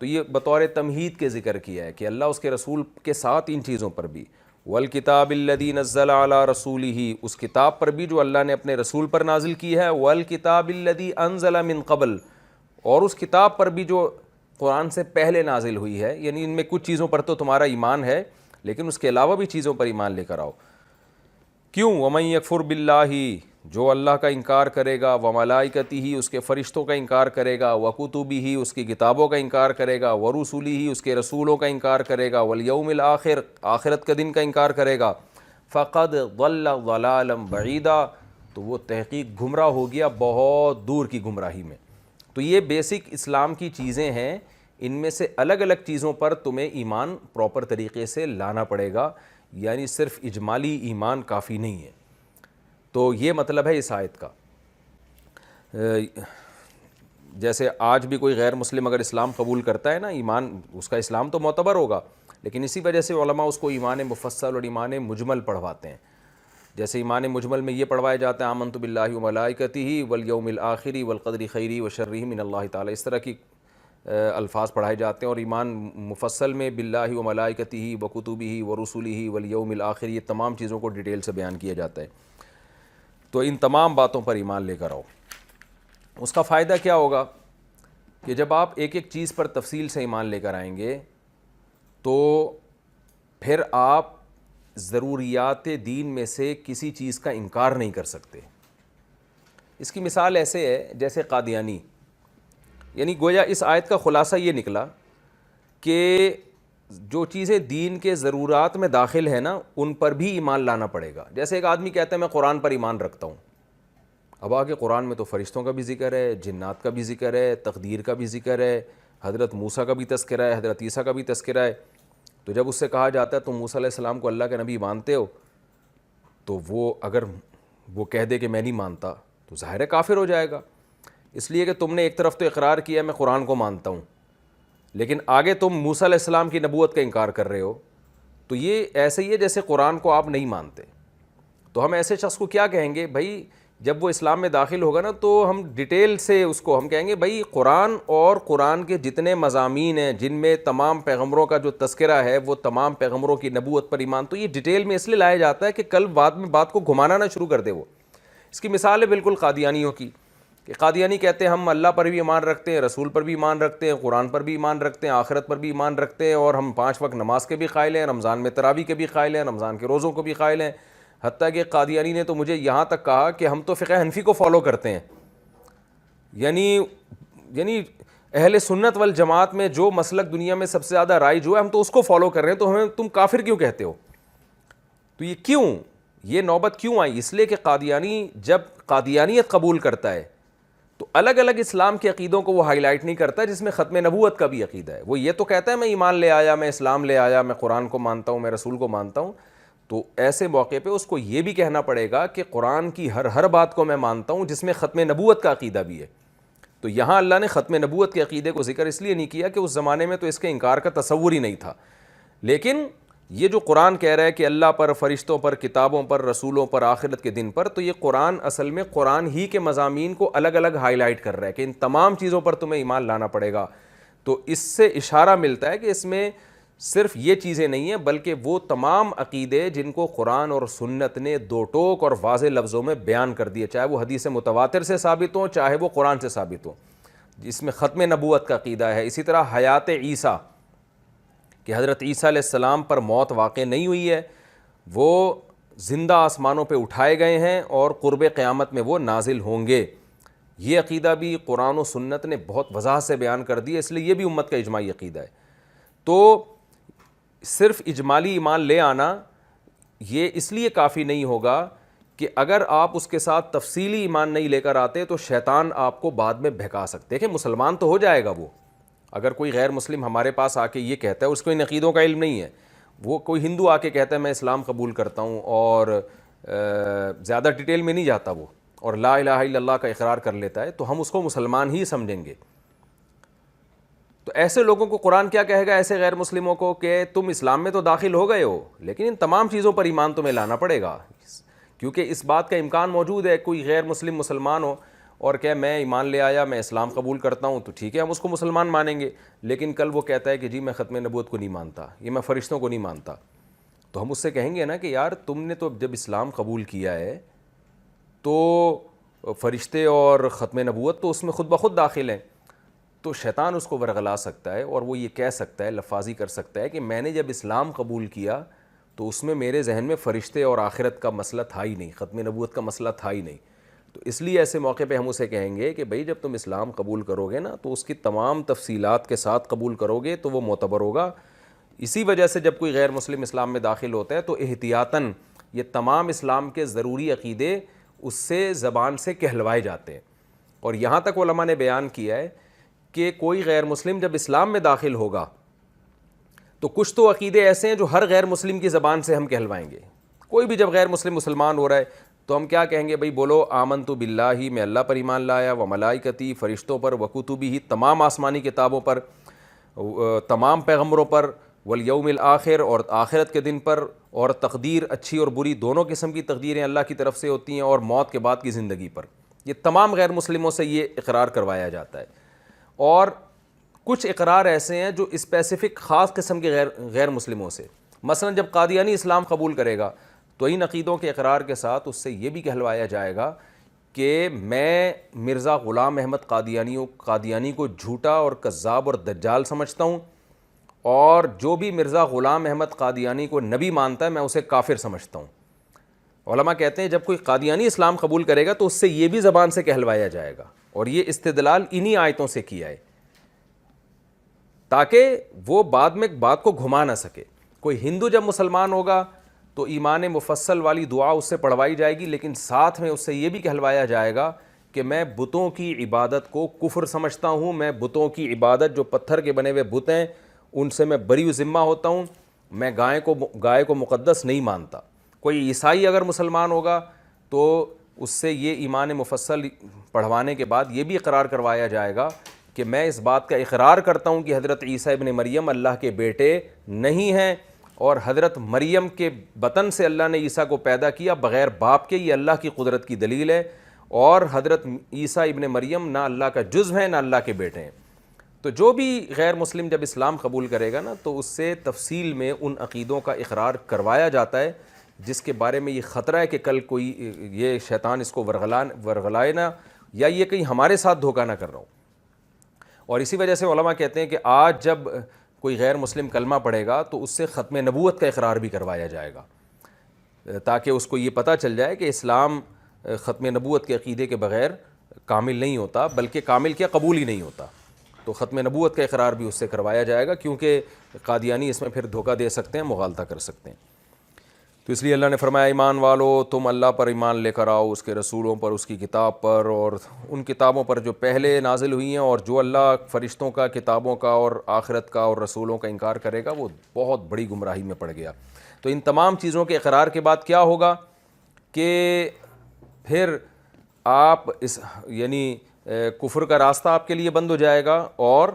تو یہ بطور تمہید کے ذکر کیا ہے کہ اللہ اس کے رسول کے ساتھ ان چیزوں پر بھی، والکتاب الذی نزل علی رسولہ، اس کتاب پر بھی جو اللہ نے اپنے رسول پر نازل کی ہے، والکتاب الذی انزل من قبل، اور اس کتاب پر بھی جو قرآن سے پہلے نازل ہوئی ہے. یعنی ان میں کچھ چیزوں پر تو تمہارا ایمان ہے لیکن اس کے علاوہ بھی چیزوں پر ایمان لے کر آؤ. کیوں؟ وَمَن یکفر بِاللَّہِ، جو اللہ کا انکار کرے گا، وَمَلَائِکَتِہِ، اس کے فرشتوں کا انکار کرے گا، وَکُتُبِهِ، اس کی کتابوں کا انکار کرے گا، وَرُسُلِهِ، اس کے رسولوں کا انکار کرے گا، وَالْيَوْمِ الْآخِرِ، آخرت کا دن کا انکار کرے گا، فَقَدْ ضَلَّ ضَلَالًا بَعِيدًا، تو وہ تحقیق گمراہ ہو گیا بہت دور کی گمراہی میں. تو یہ بیسک اسلام کی چیزیں ہیں، ان میں سے الگ الگ چیزوں پر تمہیں ایمان پراپر طریقے سے لانا پڑے گا، یعنی صرف اجمالی ایمان کافی نہیں ہے. تو یہ مطلب ہے اس آیت کا. جیسے آج بھی کوئی غیر مسلم اگر اسلام قبول کرتا ہے نا، ایمان اس کا اسلام تو معتبر ہوگا، لیکن اسی وجہ سے علماء اس کو ایمان مفصل اور ایمان مجمل پڑھواتے ہیں. جیسے ایمان مجمل میں یہ پڑھوایا جاتا ہے آمنت باللہ وملائکتہ والیوم الآخر والقدر خیرہ وشرہ من اللہ تعالی، اس طرح کی الفاظ پڑھائے جاتے ہیں. اور ایمان مفصل میں باللہ وملائکتہ وکتبہ ورسلہ والیوم الآخر، یہ تمام چیزوں کو ڈیٹیل سے بیان کیا جاتا ہے. تو ان تمام باتوں پر ایمان لے کر آؤ. اس کا فائدہ کیا ہوگا کہ جب آپ ایک ایک چیز پر تفصیل سے ایمان لے کر آئیں گے تو پھر آپ ضروریات دین میں سے کسی چیز کا انکار نہیں کر سکتے. اس کی مثال ایسے ہے جیسے قادیانی، یعنی گویا اس آیت کا خلاصہ یہ نکلا کہ جو چیزیں دین کے ضرورات میں داخل ہیں نا، ان پر بھی ایمان لانا پڑے گا. جیسے ایک آدمی کہتا ہے میں قرآن پر ایمان رکھتا ہوں، اب آگے قرآن میں تو فرشتوں کا بھی ذکر ہے، جنات کا بھی ذکر ہے، تقدیر کا بھی ذکر ہے، حضرت موسیٰ کا بھی تذکرہ ہے، حضرت عیسیٰ کا بھی تذکرہ ہے. تو جب اس سے کہا جاتا ہے تم موسیٰ علیہ السلام کو اللہ کے نبی مانتے ہو، تو وہ اگر وہ کہہ دے کہ میں نہیں مانتا تو ظاہر ہے کافر ہو جائے گا. اس لیے کہ تم نے ایک طرف تو اقرار کیا میں قرآن کو مانتا ہوں، لیکن آگے تم موسیٰ علیہ السلام کی نبوت کا انکار کر رہے ہو، تو یہ ایسے ہی ہے جیسے قرآن کو آپ نہیں مانتے. تو ہم ایسے شخص کو کیا کہیں گے بھائی، جب وہ اسلام میں داخل ہوگا نا تو ہم ڈیٹیل سے اس کو ہم کہیں گے بھائی قرآن اور قرآن کے جتنے مضامین ہیں جن میں تمام پیغمبروں کا جو تذکرہ ہے وہ تمام پیغمبروں کی نبوت پر ایمان، تو یہ ڈیٹیل میں اس لیے لایا جاتا ہے کہ کل بعد میں بات کو گھمانا نہ شروع کر دے وہ. اس کی مثال ہے بالکل قادیانیوں کی، کہ قادیانی کہتے ہیں ہم اللہ پر بھی ایمان رکھتے ہیں، رسول پر بھی ایمان رکھتے ہیں، قرآن پر بھی ایمان رکھتے ہیں، آخرت پر بھی ایمان رکھتے ہیں، اور ہم 5 وقت نماز کے بھی قائل ہیں، رمضان میں تراویح کے بھی قائل ہیں، رمضان کے روزوں کو بھی قائل ہیں. حتیٰ کہ قادیانی نے تو مجھے یہاں تک کہا کہ ہم تو فقہ حنفی کو فالو کرتے ہیں، یعنی اہل سنت والجماعت میں جو مسلک دنیا میں سب سے زیادہ رائج ہوا ہے ہم تو اس کو فالو کر رہے ہیں، تو ہمیں تم کافر کیوں کہتے ہو؟ تو یہ کیوں، یہ نوبت کیوں آئی؟ اس لیے کہ قادیانی جب قادیانیت قبول کرتا ہے تو الگ الگ اسلام کے عقیدوں کو وہ ہائی لائٹ نہیں کرتا جس میں ختم نبوت کا بھی عقیدہ ہے. وہ یہ تو کہتا ہے میں ایمان لے آیا، میں اسلام لے آیا، میں قرآن کو مانتا ہوں، میں رسول کو مانتا ہوں. تو ایسے موقع پہ اس کو یہ بھی کہنا پڑے گا کہ قرآن کی ہر بات کو میں مانتا ہوں جس میں ختم نبوت کا عقیدہ بھی ہے. تو یہاں اللہ نے ختم نبوت کے عقیدے کو ذکر اس لیے نہیں کیا کہ اس زمانے میں تو اس کے انکار کا تصور ہی نہیں تھا، لیکن یہ جو قرآن کہہ رہا ہے کہ اللہ پر، فرشتوں پر، کتابوں پر، رسولوں پر، آخرت کے دن پر، تو یہ قرآن اصل میں قرآن ہی کے مضامین کو الگ الگ ہائی لائٹ کر رہا ہے کہ ان تمام چیزوں پر تمہیں ایمان لانا پڑے گا. تو اس سے اشارہ ملتا ہے کہ اس میں صرف یہ چیزیں نہیں ہیں بلکہ وہ تمام عقیدے جن کو قرآن اور سنت نے دو ٹوک اور واضح لفظوں میں بیان کر دیے، چاہے وہ حدیث متواتر سے ثابت ہوں چاہے وہ قرآن سے ثابت ہوں، جس میں ختم نبوت کا عقیدہ ہے. اسی طرح حیات عیسیٰ، کہ حضرت عیسیٰ علیہ السلام پر موت واقع نہیں ہوئی ہے، وہ زندہ آسمانوں پہ اٹھائے گئے ہیں اور قرب قیامت میں وہ نازل ہوں گے. یہ عقیدہ بھی قرآن و سنت نے بہت وضاحت سے بیان کر دیا، اس لیے یہ بھی امت کا اجماعی عقیدہ ہے. تو صرف اجمالی ایمان لے آنا یہ اس لیے کافی نہیں ہوگا کہ اگر آپ اس کے ساتھ تفصیلی ایمان نہیں لے کر آتے تو شیطان آپ کو بعد میں بہکا سکتے ہیں. کہ مسلمان تو ہو جائے گا وہ، اگر کوئی غیر مسلم ہمارے پاس آ کے یہ کہتا ہے، اس کو ان عقیدوں کا علم نہیں ہے، وہ کوئی ہندو آ کے کہتا ہے میں اسلام قبول کرتا ہوں اور زیادہ ڈیٹیل میں نہیں جاتا وہ، اور لا الہ الا اللہ کا اقرار کر لیتا ہے، تو ہم اس کو مسلمان ہی سمجھیں گے. تو ایسے لوگوں کو قرآن کیا کہے گا، ایسے غیر مسلموں کو، کہ تم اسلام میں تو داخل ہو گئے ہو لیکن ان تمام چیزوں پر ایمان تمہیں لانا پڑے گا. کیونکہ اس بات کا امکان موجود ہے کوئی غیر مسلم مسلمان ہو اور کہ میں ایمان لے آیا، میں اسلام قبول کرتا ہوں، تو ٹھیک ہے ہم اس کو مسلمان مانیں گے، لیکن کل وہ کہتا ہے کہ جی میں ختم نبوت کو نہیں مانتا، یہ میں فرشتوں کو نہیں مانتا، تو ہم اس سے کہیں گے نا کہ یار تم نے تو جب اسلام قبول کیا ہے تو فرشتے اور ختم نبوت تو اس میں خود بخود داخل ہیں. تو شیطان اس کو ورغلا سکتا ہے اور وہ یہ کہہ سکتا ہے، لفاظی کر سکتا ہے کہ میں نے جب اسلام قبول کیا تو اس میں میرے ذہن میں فرشتے اور آخرت کا مسئلہ تھا ہی نہیں، ختم نبوت کا مسئلہ تھا ہی نہیں. تو اس لیے ایسے موقع پہ ہم اسے کہیں گے کہ بھئی جب تم اسلام قبول کرو گے نا تو اس کی تمام تفصیلات کے ساتھ قبول کرو گے تو وہ معتبر ہوگا. اسی وجہ سے جب کوئی غیر مسلم اسلام میں داخل ہوتا ہے تو احتیاطاً یہ تمام اسلام کے ضروری عقیدے اس سے زبان سے کہلوائے جاتے ہیں. اور یہاں تک علماء نے بیان کیا ہے کہ کوئی غیر مسلم جب اسلام میں داخل ہوگا تو کچھ تو عقیدے ایسے ہیں جو ہر غیر مسلم کی زبان سے ہم کہلوائیں گے. کوئی بھی جب غیر مسلم مسلمان ہو رہا ہے تو ہم کیا کہیں گے، بھئی بولو آمنت باللہ، میں اللہ پر ایمان لایا، و ملائکتی، فرشتوں پر، و کتبہ، تمام آسمانی کتابوں پر، تمام پیغمبروں پر، والیوم الآخر، اور آخرت کے دن پر، اور تقدیر اچھی اور بری دونوں قسم کی تقدیریں اللہ کی طرف سے ہوتی ہیں، اور موت کے بعد کی زندگی پر. یہ تمام غیر مسلموں سے یہ اقرار کروایا جاتا ہے. اور کچھ اقرار ایسے ہیں جو اسپیسیفک خاص قسم کے غیر مسلموں سے، مثلا جب قادیانی اسلام قبول کرے گا تو ان عقیدوں کے اقرار کے ساتھ اس سے یہ بھی کہلوایا جائے گا کہ میں مرزا غلام احمد قادیانی کو جھوٹا اور کذاب اور دجال سمجھتا ہوں، اور جو بھی مرزا غلام احمد قادیانی کو نبی مانتا ہے میں اسے کافر سمجھتا ہوں. علماء کہتے ہیں جب کوئی قادیانی اسلام قبول کرے گا تو اس سے یہ بھی زبان سے کہلوایا جائے گا، اور یہ استدلال انہی آیتوں سے کیا ہے تاکہ وہ بعد میں بات کو گھما نہ سکے. کوئی ہندو جب مسلمان ہوگا تو ایمان مفصل والی دعا اس سے پڑھوائی جائے گی، لیکن ساتھ میں اس سے یہ بھی کہلوایا جائے گا کہ میں بتوں کی عبادت کو کفر سمجھتا ہوں، میں بتوں کی عبادت جو پتھر کے بنے ہوئے بت ہیں ان سے میں بری ذمہ ہوتا ہوں، میں گائے کو مقدس نہیں مانتا. کوئی عیسائی اگر مسلمان ہوگا تو اس سے یہ ایمان مفصل پڑھوانے کے بعد یہ بھی اقرار کروایا جائے گا کہ میں اس بات کا اقرار کرتا ہوں کہ حضرت عیسیٰ ابن مریم اللہ کے بیٹے نہیں ہیں، اور حضرت مریم کے بطن سے اللہ نے عیسیٰ کو پیدا کیا بغیر باپ کے، یہ اللہ کی قدرت کی دلیل ہے، اور حضرت عیسیٰ ابن مریم نہ اللہ کا جزو ہیں نہ اللہ کے بیٹے ہیں۔ تو جو بھی غیر مسلم جب اسلام قبول کرے گا نا تو اس سے تفصیل میں ان عقیدوں کا اقرار کروایا جاتا ہے جس کے بارے میں یہ خطرہ ہے کہ کل کوئی یہ شیطان اس کو ورغلائے نہ، یا یہ کہیں ہمارے ساتھ دھوکہ نہ کر رہا ہوں۔ اور اسی وجہ سے علماء کہتے ہیں کہ آج جب کوئی غیر مسلم کلمہ پڑھے گا تو اس سے ختم نبوت کا اقرار بھی کروایا جائے گا، تاکہ اس کو یہ پتہ چل جائے کہ اسلام ختم نبوت کے عقیدے کے بغیر کامل نہیں ہوتا، بلکہ کامل کیا قبول ہی نہیں ہوتا۔ تو ختم نبوت کا اقرار بھی اس سے کروایا جائے گا، کیونکہ قادیانی اس میں پھر دھوکہ دے سکتے ہیں، مغالطہ کر سکتے ہیں۔ تو اس لیے اللہ نے فرمایا ایمان والو تم اللہ پر ایمان لے کر آؤ، اس کے رسولوں پر، اس کی کتاب پر، اور ان کتابوں پر جو پہلے نازل ہوئی ہیں، اور جو اللہ فرشتوں کا، کتابوں کا اور آخرت کا اور رسولوں کا انکار کرے گا وہ بہت بڑی گمراہی میں پڑ گیا۔ تو ان تمام چیزوں کے اقرار کے بعد کیا ہوگا کہ پھر آپ اس یعنی کفر کا راستہ آپ کے لیے بند ہو جائے گا، اور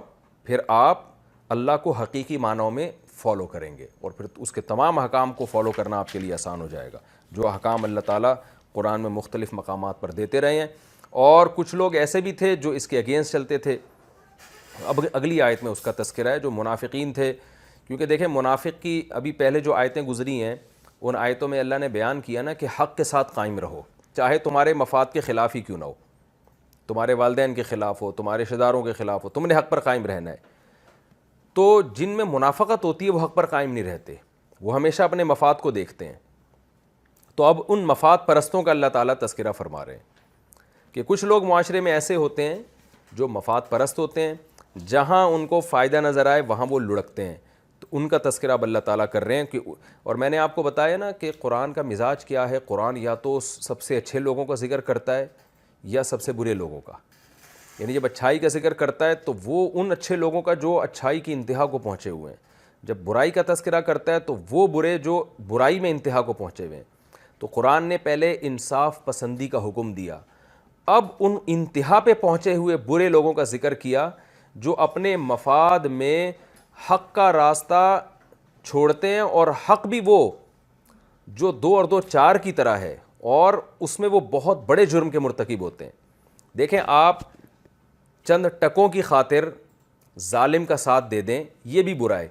پھر آپ اللہ کو حقیقی معنوں میں فالو کریں گے، اور پھر اس کے تمام احکام کو فالو کرنا آپ کے لیے آسان ہو جائے گا، جو احکام اللہ تعالیٰ قرآن میں مختلف مقامات پر دیتے رہے ہیں۔ اور کچھ لوگ ایسے بھی تھے جو اس کے اگینسٹ چلتے تھے۔ اب اگلی آیت میں اس کا تذکرہ ہے، جو منافقین تھے، کیونکہ دیکھیں منافق کی ابھی پہلے جو آیتیں گزری ہیں ان آیتوں میں اللہ نے بیان کیا نا کہ حق کے ساتھ قائم رہو، چاہے تمہارے مفاد کے خلاف ہی کیوں نہ ہو، تمہارے والدین کے خلاف ہو، تمہارے رشتہ داروں کے خلاف ہو، تم نے حق پر قائم رہنا ہے۔ تو جن میں منافقت ہوتی ہے وہ حق پر قائم نہیں رہتے، وہ ہمیشہ اپنے مفاد کو دیکھتے ہیں۔ تو اب ان مفاد پرستوں کا اللہ تعالیٰ تذکرہ فرما رہے ہیں کہ کچھ لوگ معاشرے میں ایسے ہوتے ہیں جو مفاد پرست ہوتے ہیں، جہاں ان کو فائدہ نظر آئے وہاں وہ لڑکتے ہیں۔ تو ان کا تذکرہ اب اللہ تعالیٰ کر رہے ہیں کہ، اور میں نے آپ کو بتایا نا کہ قرآن کا مزاج کیا ہے، قرآن یا تو سب سے اچھے لوگوں کا ذکر کرتا ہے یا سب سے برے لوگوں کا۔ یعنی جب اچھائی کا ذکر کرتا ہے تو وہ ان اچھے لوگوں کا جو اچھائی کی انتہا کو پہنچے ہوئے ہیں، جب برائی کا تذکرہ کرتا ہے تو وہ برے جو برائی میں انتہا کو پہنچے ہوئے ہیں۔ تو قرآن نے پہلے انصاف پسندی کا حکم دیا، اب ان انتہا پہ پہنچے ہوئے برے لوگوں کا ذکر کیا جو اپنے مفاد میں حق کا راستہ چھوڑتے ہیں، اور حق بھی وہ جو 2 اور 2 4 کی طرح ہے، اور اس میں وہ بہت بڑے جرم کے مرتکب ہوتے ہیں۔ دیکھیں آپ چند ٹکوں کی خاطر ظالم کا ساتھ دے دیں یہ بھی برا ہے،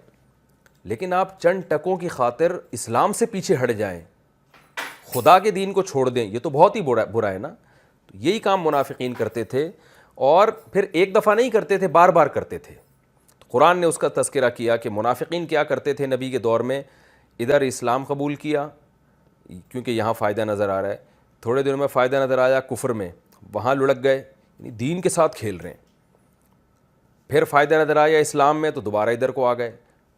لیکن آپ چند ٹکوں کی خاطر اسلام سے پیچھے ہٹ جائیں، خدا کے دین کو چھوڑ دیں، یہ تو بہت ہی برا ہے نا۔ تو یہی کام منافقین کرتے تھے، اور پھر ایک دفعہ نہیں کرتے تھے، بار بار کرتے تھے۔ قرآن نے اس کا تذکرہ کیا کہ منافقین کیا کرتے تھے نبی کے دور میں، ادھر اسلام قبول کیا کیونکہ یہاں فائدہ نظر آ رہا ہے، تھوڑے دنوں میں فائدہ نظر آیا کفر میں، وہاں لڑک گئے، یعنی دین کے ساتھ کھیل رہے ہیں۔ پھر فائدہ نظر آیا اسلام میں تو دوبارہ ادھر کو آ گئے،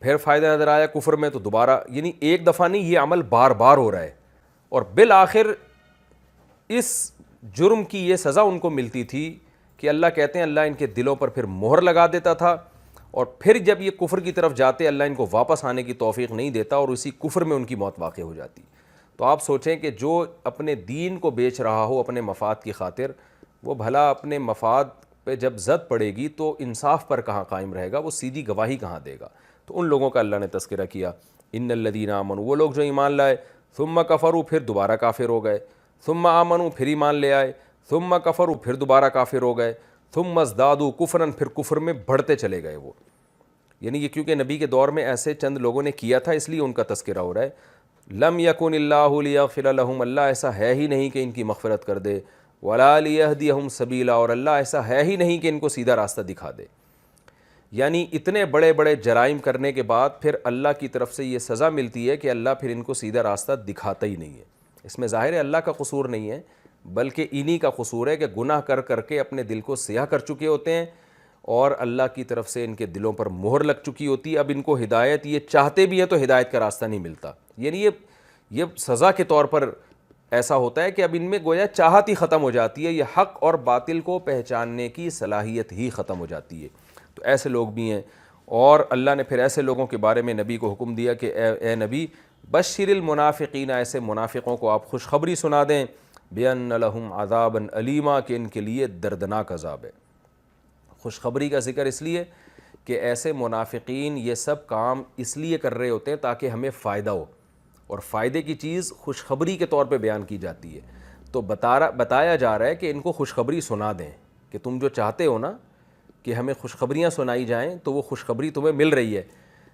پھر فائدہ نظر آیا کفر میں تو دوبارہ، یعنی ایک دفعہ نہیں، یہ عمل بار بار ہو رہا ہے، اور بالآخر اس جرم کی یہ سزا ان کو ملتی تھی کہ اللہ کہتے ہیں اللہ ان کے دلوں پر پھر مہر لگا دیتا تھا، اور پھر جب یہ کفر کی طرف جاتے اللہ ان کو واپس آنے کی توفیق نہیں دیتا، اور اسی کفر میں ان کی موت واقع ہو جاتی۔ تو آپ سوچیں کہ جو اپنے دین کو بیچ رہا ہو اپنے مفاد کی خاطر، وہ بھلا اپنے مفاد پہ جب زد پڑے گی تو انصاف پر کہاں قائم رہے گا، وہ سیدھی گواہی کہاں دے گا۔ تو ان لوگوں کا اللہ نے تذکرہ کیا، ان الذین آمنوا، وہ لوگ جو ایمان لائے، ثم کفروا، پھر دوبارہ کافر ہو گئے، ثم آمنوا، پھر ایمان لے آئے، ثم کفروا، پھر دوبارہ کافر ہو گئے، ثم ازدادوا کفرا، پھر کفر میں بڑھتے چلے گئے وہ۔ یعنی یہ کیونکہ نبی کے دور میں ایسے چند لوگوں نے کیا تھا اس لیے ان کا تذکرہ ہو رہا ہے۔ لم یکن اللہ لیغفر لہم، اللہ ایسا ہے ہی نہیں کہ ان کی مغفرت کر دے، ولا لیہدیہم سبیلا، اور اللہ ایسا ہے ہی نہیں کہ ان کو سیدھا راستہ دکھا دے۔ یعنی اتنے بڑے بڑے جرائم کرنے کے بعد پھر اللہ کی طرف سے یہ سزا ملتی ہے کہ اللہ پھر ان کو سیدھا راستہ دکھاتا ہی نہیں ہے۔ اس میں ظاہر ہے اللہ کا قصور نہیں ہے، بلکہ انہی کا قصور ہے کہ گناہ کر کر کے اپنے دل کو سیاہ کر چکے ہوتے ہیں، اور اللہ کی طرف سے ان کے دلوں پر مہر لگ چکی ہوتی ہے۔ اب ان کو ہدایت، یہ چاہتے بھی ہیں تو ہدایت کا راستہ نہیں ملتا، یعنی یہ سزا کے طور پر ایسا ہوتا ہے کہ اب ان میں گویا چاہت ہی ختم ہو جاتی ہے، یہ حق اور باطل کو پہچاننے کی صلاحیت ہی ختم ہو جاتی ہے۔ تو ایسے لوگ بھی ہیں، اور اللہ نے پھر ایسے لوگوں کے بارے میں نبی کو حکم دیا کہ اے نبی بشر المنافقین، ایسے منافقوں کو آپ خوشخبری سنا دیں، بِأَنَّ لَهُمْ عَذَابًا أَلِيمًا، کہ ان کے لیے دردناک عذاب ہے۔ خوشخبری کا ذکر اس لیے کہ ایسے منافقین یہ سب کام اس لیے کر رہے ہوتے ہیں تاکہ ہمیں فائدہ ہو، اور فائدے کی چیز خوشخبری کے طور پہ بیان کی جاتی ہے۔ تو بتایا جا رہا ہے کہ ان کو خوشخبری سنا دیں کہ تم جو چاہتے ہو نا کہ ہمیں خوشخبریاں سنائی جائیں، تو وہ خوشخبری تمہیں مل رہی ہے،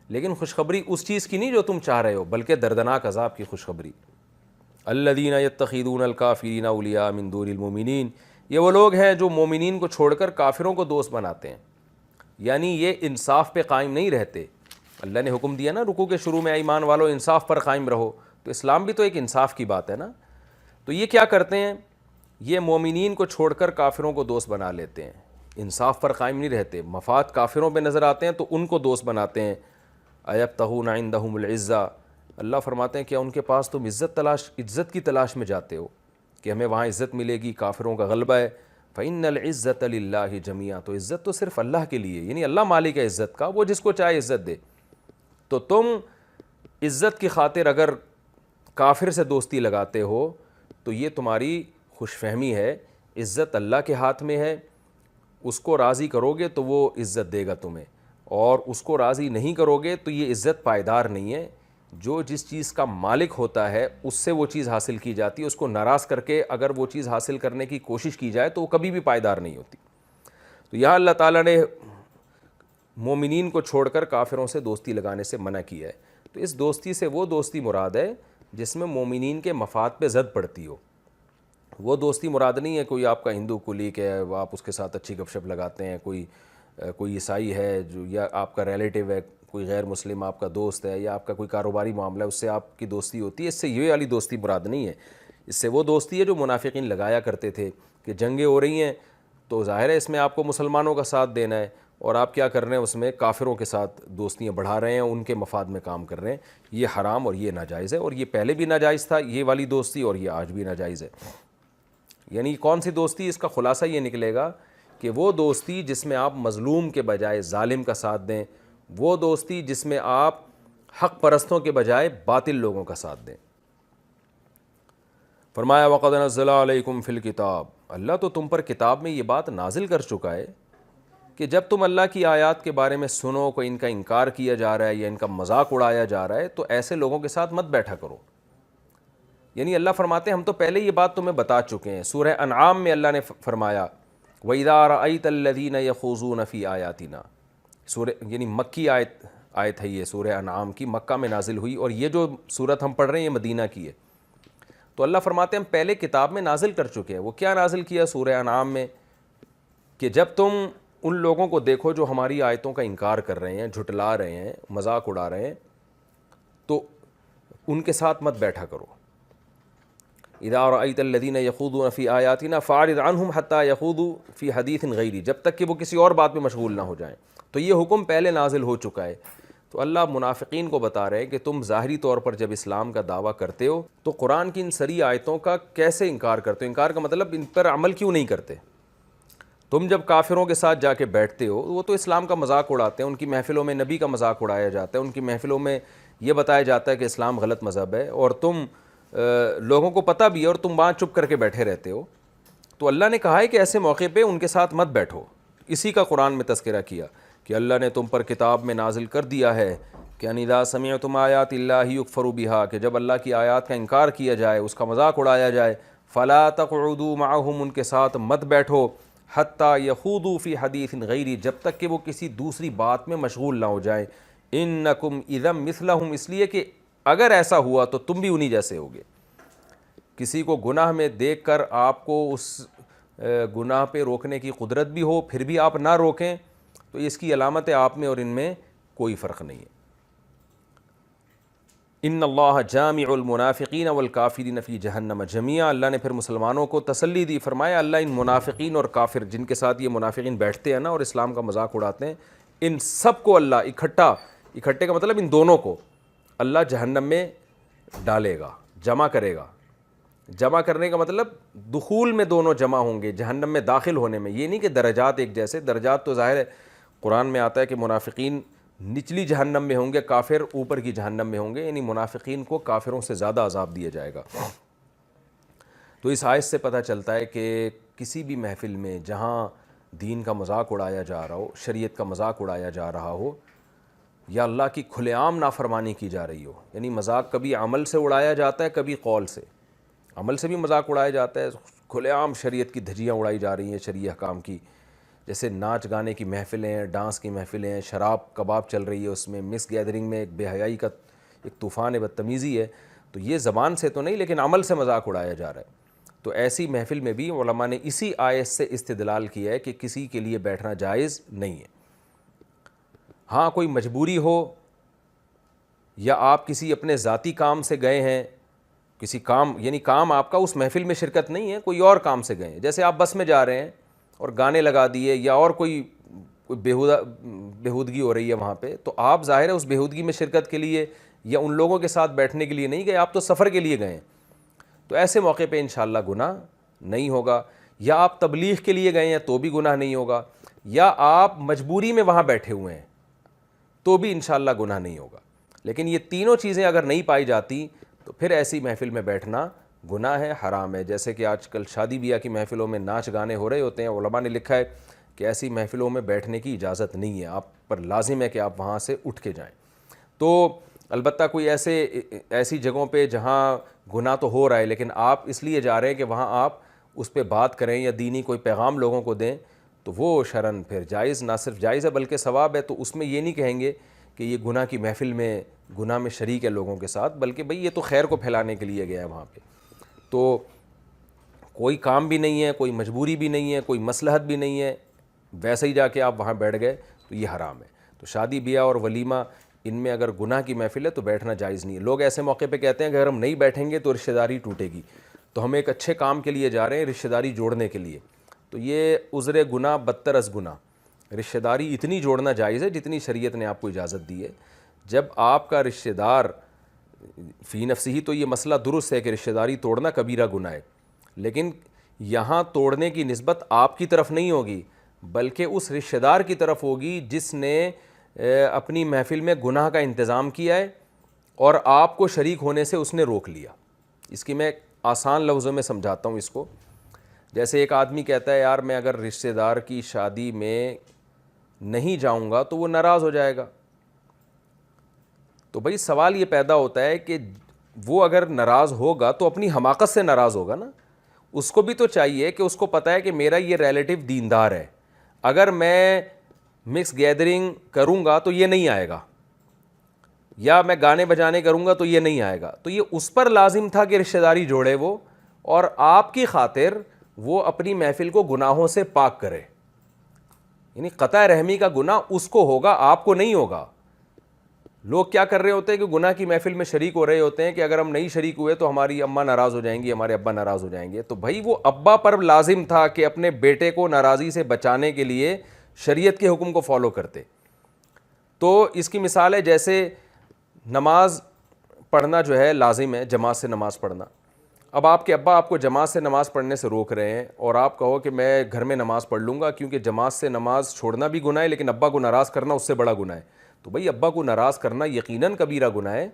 لیکن خوشخبری اس چیز کی نہیں جو تم چاہ رہے ہو، بلکہ دردناک عذاب کی خوشخبری۔ الذین یتخذون الکافرین اولیاء من دون المؤمنین، یہ وہ لوگ ہیں جو مومنین کو چھوڑ کر کافروں کو دوست بناتے ہیں، یعنی یہ انصاف پہ قائم نہیں رہتے۔ اللہ نے حکم دیا نا رکوع کے شروع میں، ایمان والو انصاف پر قائم رہو، تو اسلام بھی تو ایک انصاف کی بات ہے نا۔ تو یہ کیا کرتے ہیں، یہ مومنین کو چھوڑ کر کافروں کو دوست بنا لیتے ہیں، انصاف پر قائم نہیں رہتے، مفاد کافروں پہ نظر آتے ہیں تو ان کو دوست بناتے ہیں۔ ایبتغون عندہم العزہ، اللہ فرماتے ہیں کیا ان کے پاس تم عزت کی تلاش میں جاتے ہو کہ ہمیں وہاں عزت ملے گی، کافروں کا غلبہ ہے۔ فإن العزة للہ جمیعا، تو عزت تو صرف اللہ کے لیے، یعنی اللہ مالک ہے عزت کا، وہ جس کو چاہے عزت دے۔ تو تم عزت کی خاطر اگر کافر سے دوستی لگاتے ہو تو یہ تمہاری خوش فہمی ہے، عزت اللہ کے ہاتھ میں ہے، اس کو راضی کرو گے تو وہ عزت دے گا تمہیں، اور اس کو راضی نہیں کرو گے تو یہ عزت پائیدار نہیں ہے۔ جو جس چیز کا مالک ہوتا ہے اس سے وہ چیز حاصل کی جاتی ہے، اس کو ناراض کر کے اگر وہ چیز حاصل کرنے کی کوشش کی جائے تو وہ کبھی بھی پائیدار نہیں ہوتی۔ تو یہاں اللہ تعالیٰ نے مومنین کو چھوڑ کر کافروں سے دوستی لگانے سے منع کیا ہے۔ تو اس دوستی سے وہ دوستی مراد ہے جس میں مومنین کے مفاد پہ زد پڑتی ہو، وہ دوستی مراد نہیں ہے کوئی آپ کا ہندو کولیگ ہے آپ اس کے ساتھ اچھی گپ شپ لگاتے ہیں، کوئی عیسائی ہے جو، یا آپ کا ریلیٹیو ہے، کوئی غیر مسلم آپ کا دوست ہے، یا آپ کا کوئی کاروباری معاملہ ہے اس سے آپ کی دوستی ہوتی ہے، اس سے یہ والی دوستی مراد نہیں ہے۔ اس سے وہ دوستی ہے جو منافقین لگایا کرتے تھے کہ جنگیں ہو رہی ہیں تو ظاہر ہے اس میں آپ کو مسلمانوں کا ساتھ دینا ہے، اور آپ کیا کر رہے ہیں اس میں کافروں کے ساتھ دوستیاں بڑھا رہے ہیں، ان کے مفاد میں کام کر رہے ہیں۔ یہ حرام اور یہ ناجائز ہے، اور یہ پہلے بھی ناجائز تھا یہ والی دوستی، اور یہ آج بھی ناجائز ہے۔ یعنی کون سی دوستی، اس کا خلاصہ یہ نکلے گا کہ وہ دوستی جس میں آپ مظلوم کے بجائے ظالم کا ساتھ دیں، وہ دوستی جس میں آپ حق پرستوں کے بجائے باطل لوگوں کا ساتھ دیں۔ فرمایا وَقَدْ نَزَّلَ عَلَيْكُمْ فِي الْكِتَابِ، اللہ تو تم پر کتاب میں یہ بات نازل کر چکا ہے کہ جب تم اللہ کی آیات کے بارے میں سنو کہ ان کا انکار کیا جا رہا ہے یا ان کا مذاق اڑایا جا رہا ہے تو ایسے لوگوں کے ساتھ مت بیٹھا کرو۔ یعنی اللہ فرماتے ہیں ہم تو پہلے یہ بات تمہیں بتا چکے ہیں۔ سورہ انعام میں اللہ نے فرمایا وَإِذَا رَأَيْتَ الَّذِينَ يَخُوضُونَ فِي آيَاتِنَا، سورہ یعنی مکی آیت ہے یہ، سورہ انعام کی، مکہ میں نازل ہوئی، اور یہ جو سورت ہم پڑھ رہے ہیں یہ مدینہ کی ہے۔ تو اللہ فرماتے ہیں ہم پہلے کتاب میں نازل کر چکے ہیں۔ وہ کیا نازل کیا سورہ انعام میں کہ جب تم ان لوگوں کو دیکھو جو ہماری آیتوں کا انکار کر رہے ہیں، جھٹلا رہے ہیں، مذاق اڑا رہے ہیں، تو ان کے ساتھ مت بیٹھا کرو۔ اذا رأيت الذين يخوضون في آياتنا فاعرض عنهم حتى يخوضوا في حديث غيري، جب تک کہ وہ کسی اور بات میں مشغول نہ ہو جائیں۔ تو یہ حکم پہلے نازل ہو چکا ہے۔ تو اللہ منافقین کو بتا رہے ہیں کہ تم ظاہری طور پر جب اسلام کا دعویٰ کرتے ہو تو قرآن کی ان سری آیتوں کا کیسے انکار کرتے ہو؟ انکار کا مطلب ان پر عمل کیوں نہیں کرتے؟ تم جب کافروں کے ساتھ جا کے بیٹھتے ہو، وہ تو اسلام کا مذاق اڑاتے ہیں، ان کی محفلوں میں نبی کا مذاق اڑایا جاتا ہے، ان کی محفلوں میں یہ بتایا جاتا ہے کہ اسلام غلط مذہب ہے، اور تم لوگوں کو پتہ بھی ہے اور تم وہاں چپ کر کے بیٹھے رہتے ہو۔ تو اللہ نے کہا ہے کہ ایسے موقع پہ ان کے ساتھ مت بیٹھو۔ اسی کا قرآن میں تذکرہ کیا کہ اللہ نے تم پر کتاب میں نازل کر دیا ہے کہ اذا سمعتم آیات اللہ یکفر بہا، کہ جب اللہ کی آیات کا انکار کیا جائے، اس کا مذاق اڑایا جائے، فلا تقعدوا معهم، ان کے ساتھ مت بیٹھو، حتی یخوضوا فی حدیث غیری، جب تک کہ وہ کسی دوسری بات میں مشغول نہ ہو جائیں۔ انکم اذا مثلہم، اس لیے کہ اگر ایسا ہوا تو تم بھی انہی جیسے ہوگے۔ کسی کو گناہ میں دیکھ کر آپ کو اس گناہ پہ روکنے کی قدرت بھی ہو، پھر بھی آپ نہ روکیں، تو اس کی علامت ہے آپ میں اور ان میں کوئی فرق نہیں ہے۔ ان اللہ جامع المنافقین والکافرین فی جہنم جمیعا، اللہ نے پھر مسلمانوں کو تسلی دی، فرمایا اللہ ان منافقین اور کافر جن کے ساتھ یہ منافقین بیٹھتے ہیں نا اور اسلام کا مذاق اڑاتے ہیں، ان سب کو اللہ اکٹھے کا مطلب ان دونوں کو اللہ جہنم میں ڈالے گا، جمع کرے گا۔ جمع کرنے کا مطلب دخول میں دونوں جمع ہوں گے، جہنم میں داخل ہونے میں۔ یہ نہیں کہ درجات ایک جیسے، درجات تو ظاہر ہے قرآن میں آتا ہے کہ منافقین نچلی جہنم میں ہوں گے، کافر اوپر کی جہنم میں ہوں گے، یعنی منافقین کو کافروں سے زیادہ عذاب دیا جائے گا۔ تو اس آیت سے پتہ چلتا ہے کہ کسی بھی محفل میں جہاں دین کا مذاق اڑایا جا رہا ہو، شریعت کا مذاق اڑایا جا رہا ہو، یا اللہ کی کھلے عام نافرمانی کی جا رہی ہو، یعنی مذاق کبھی عمل سے اڑایا جاتا ہے، کبھی قول سے، عمل سے بھی مذاق اڑایا جاتا ہے، کھلے عام شریعت کی دھجیاں اڑائی جا رہی ہیں شرعی احکام کی، جیسے ناچ گانے کی محفلیں ہیں، ڈانس کی محفلیں ہیں، شراب کباب چل رہی ہے، اس میں مس گیدرنگ میں ایک بے حیائی کا ایک طوفان بدتمیزی ہے، تو یہ زبان سے تو نہیں لیکن عمل سے مذاق اڑایا جا رہا ہے۔ تو ایسی محفل میں بھی علماء نے اسی آیت سے استدلال کیا ہے کہ کسی کے لیے بیٹھنا جائز نہیں ہے۔ ہاں کوئی مجبوری ہو یا آپ کسی اپنے ذاتی کام سے گئے ہیں، کسی کام یعنی کام آپ کا اس محفل میں شرکت نہیں ہے، کوئی اور کام سے گئے ہیں، جیسے آپ بس میں جا رہے ہیں اور گانے لگا دیے یا اور کوئی بےہودگی ہو رہی ہے وہاں پہ، تو آپ ظاہر ہے اس بےہودگی میں شرکت کے لیے یا ان لوگوں کے ساتھ بیٹھنے کے لیے نہیں گئے، آپ تو سفر کے لیے گئے ہیں، تو ایسے موقع پہ انشاءاللہ گناہ نہیں ہوگا۔ یا آپ تبلیغ کے لیے گئے ہیں تو بھی گناہ نہیں ہوگا، یا آپ مجبوری میں وہاں بیٹھے ہوئے ہیں تو بھی انشاءاللہ گناہ نہیں ہوگا۔ لیکن یہ تینوں چیزیں اگر نہیں پائی جاتی تو پھر ایسی محفل میں بیٹھنا گناہ ہے، حرام ہے۔ جیسے کہ آج کل شادی بیاہ کی محفلوں میں ناچ گانے ہو رہے ہوتے ہیں، علماء نے لکھا ہے کہ ایسی محفلوں میں بیٹھنے کی اجازت نہیں ہے، آپ پر لازم ہے کہ آپ وہاں سے اٹھ کے جائیں۔ تو البتہ کوئی ایسی جگہوں پہ جہاں گناہ تو ہو رہا ہے لیکن آپ اس لیے جا رہے ہیں کہ وہاں آپ اس پہ بات کریں یا دینی کوئی پیغام لوگوں کو دیں، تو وہ شرعاً پھر جائز، نہ صرف جائز ہے بلکہ ثواب ہے۔ تو اس میں یہ نہیں کہیں گے کہ یہ گناہ کی محفل میں گناہ میں شریک ہے لوگوں کے ساتھ، بلکہ بھئی یہ تو خیر کو پھیلانے کے لیے گیا ہے وہاں پہ، تو کوئی کام بھی نہیں ہے، کوئی مجبوری بھی نہیں ہے، کوئی مصلحت بھی نہیں ہے، ویسے ہی جا کے آپ وہاں بیٹھ گئے تو یہ حرام ہے۔ تو شادی بیاہ اور ولیمہ ان میں اگر گناہ کی محفل ہے تو بیٹھنا جائز نہیں ہے۔ لوگ ایسے موقع پہ کہتے ہیں کہ اگر ہم نہیں بیٹھیں گے تو رشتہ داری ٹوٹے گی، تو ہم ایک اچھے کام کے لیے جا رہے ہیں رشتہ داری جوڑنے کے لیے، تو یہ عذر گناہ بدتر از گناہ۔ رشتہ داری اتنی جوڑنا جائز ہے جتنی شریعت نے آپ کو اجازت دی ہے۔ جب آپ کا رشتہ دار فی نفسی ہی تو یہ مسئلہ درست ہے کہ رشتہ داری توڑنا کبیرہ گناہ ہے، لیکن یہاں توڑنے کی نسبت آپ کی طرف نہیں ہوگی بلکہ اس رشتہ دار کی طرف ہوگی جس نے اپنی محفل میں گناہ کا انتظام کیا ہے اور آپ کو شریک ہونے سے اس نے روک لیا۔ اس کی میں آسان لفظوں میں سمجھاتا ہوں اس کو۔ جیسے ایک آدمی کہتا ہے یار میں اگر رشتہ دار کی شادی میں نہیں جاؤں گا تو وہ ناراض ہو جائے گا، تو بھئی سوال یہ پیدا ہوتا ہے کہ وہ اگر ناراض ہوگا تو اپنی حماقت سے ناراض ہوگا نا، اس کو بھی تو چاہیے کہ اس کو پتہ ہے کہ میرا یہ ریلیٹو دیندار ہے، اگر میں مکس گیدرنگ کروں گا تو یہ نہیں آئے گا، یا میں گانے بجانے کروں گا تو یہ نہیں آئے گا، تو یہ اس پر لازم تھا کہ رشتہ داری جوڑے وہ، اور آپ کی خاطر وہ اپنی محفل کو گناہوں سے پاک کرے، یعنی قطع رحمی کا گناہ اس کو ہوگا، آپ کو نہیں ہوگا۔ لوگ کیا کر رہے ہوتے ہیں کہ گناہ کی محفل میں شریک ہو رہے ہوتے ہیں کہ اگر ہم نہیں شریک ہوئے تو ہماری اماں ناراض ہو جائیں گی، ہمارے ابا ناراض ہو جائیں گے، تو بھائی وہ ابا پر لازم تھا کہ اپنے بیٹے کو ناراضی سے بچانے کے لیے شریعت کے حکم کو فالو کرتے۔ تو اس کی مثال ہے جیسے نماز پڑھنا جو ہے لازم ہے، جماعت سے نماز پڑھنا۔ اب آپ کے ابا آپ کو جماعت سے نماز پڑھنے سے روک رہے ہیں اور آپ کہو کہ میں گھر میں نماز پڑھ لوں گا کیونکہ جماعت سے نماز چھوڑنا بھی گناہ ہے لیکن ابا کو ناراض کرنا اس سے بڑا گناہ ہے، تو بھئی ابا کو ناراض کرنا یقیناً کبیرہ گناہ ہے،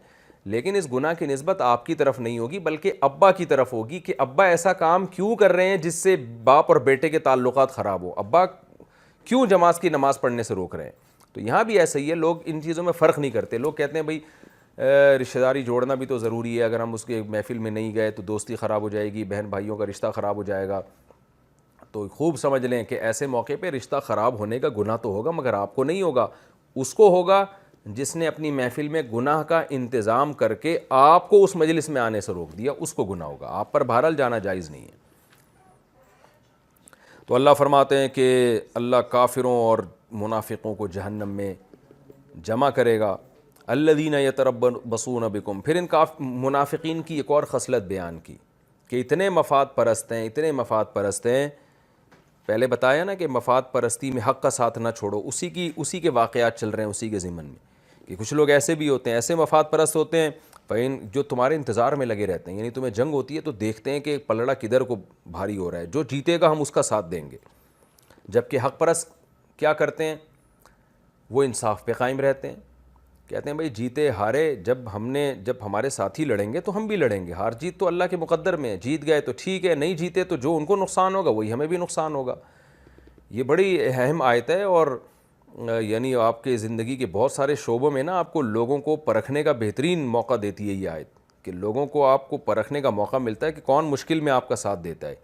لیکن اس گناہ کی نسبت آپ کی طرف نہیں ہوگی بلکہ ابا کی طرف ہوگی کہ ابا ایسا کام کیوں کر رہے ہیں جس سے باپ اور بیٹے کے تعلقات خراب ہو، ابا کیوں جماعت کی نماز پڑھنے سے روک رہے ہیں۔ تو یہاں بھی ایسا ہی ہے، لوگ ان چیزوں میں فرق نہیں کرتے، لوگ کہتے ہیں بھئی رشتہ داری جوڑنا بھی تو ضروری ہے، اگر ہم اس کے محفل میں نہیں گئے تو دوستی خراب ہو جائے گی، بہن بھائیوں کا رشتہ خراب ہو جائے گا۔ تو خوب سمجھ لیں کہ ایسے موقع پہ رشتہ خراب ہونے کا گناہ تو ہوگا مگر آپ کو نہیں ہوگا، اس کو ہوگا جس نے اپنی محفل میں گناہ کا انتظام کر کے آپ کو اس مجلس میں آنے سے روک دیا، اس کو گناہ ہوگا، آپ پر بہرحال جانا جائز نہیں ہے۔ تو اللہ فرماتے ہیں کہ اللہ کافروں اور منافقوں کو جہنم میں جمع کرے گا۔ الذین یتربصون بکم، پھر ان منافقین کی ایک اور خصلت بیان کی کہ اتنے مفاد پرست ہیں، اتنے مفاد پرست ہیں۔ پہلے بتایا نا کہ مفاد پرستی میں حق کا ساتھ نہ چھوڑو، اسی کے واقعات چل رہے ہیں اسی کے ضمن میں کہ کچھ لوگ ایسے بھی ہوتے ہیں، ایسے مفاد پرست ہوتے ہیں جو تمہارے انتظار میں لگے رہتے ہیں، یعنی تمہیں جنگ ہوتی ہے تو دیکھتے ہیں کہ پلڑا کدھر کو بھاری ہو رہا ہے، جو جیتے گا ہم اس کا ساتھ دیں گے۔ جبکہ حق پرست کیا کرتے ہیں؟ وہ انصاف پہ قائم رہتے ہیں. کہتے ہیں بھائی جیتے ہارے جب ہمارے ساتھی لڑیں گے تو ہم بھی لڑیں گے, ہار جیت تو اللہ کے مقدر میں ہے, جیت گئے تو ٹھیک ہے, نہیں جیتے تو جو ان کو نقصان ہوگا وہی ہمیں بھی نقصان ہوگا. یہ بڑی اہم آیت ہے, اور یعنی آپ کے زندگی کے بہت سارے شعبوں میں نا آپ کو لوگوں کو پرکھنے کا بہترین موقع دیتی ہے یہ آیت, کہ لوگوں کو آپ کو پرکھنے کا موقع ملتا ہے کہ کون مشکل میں آپ کا ساتھ دیتا ہے.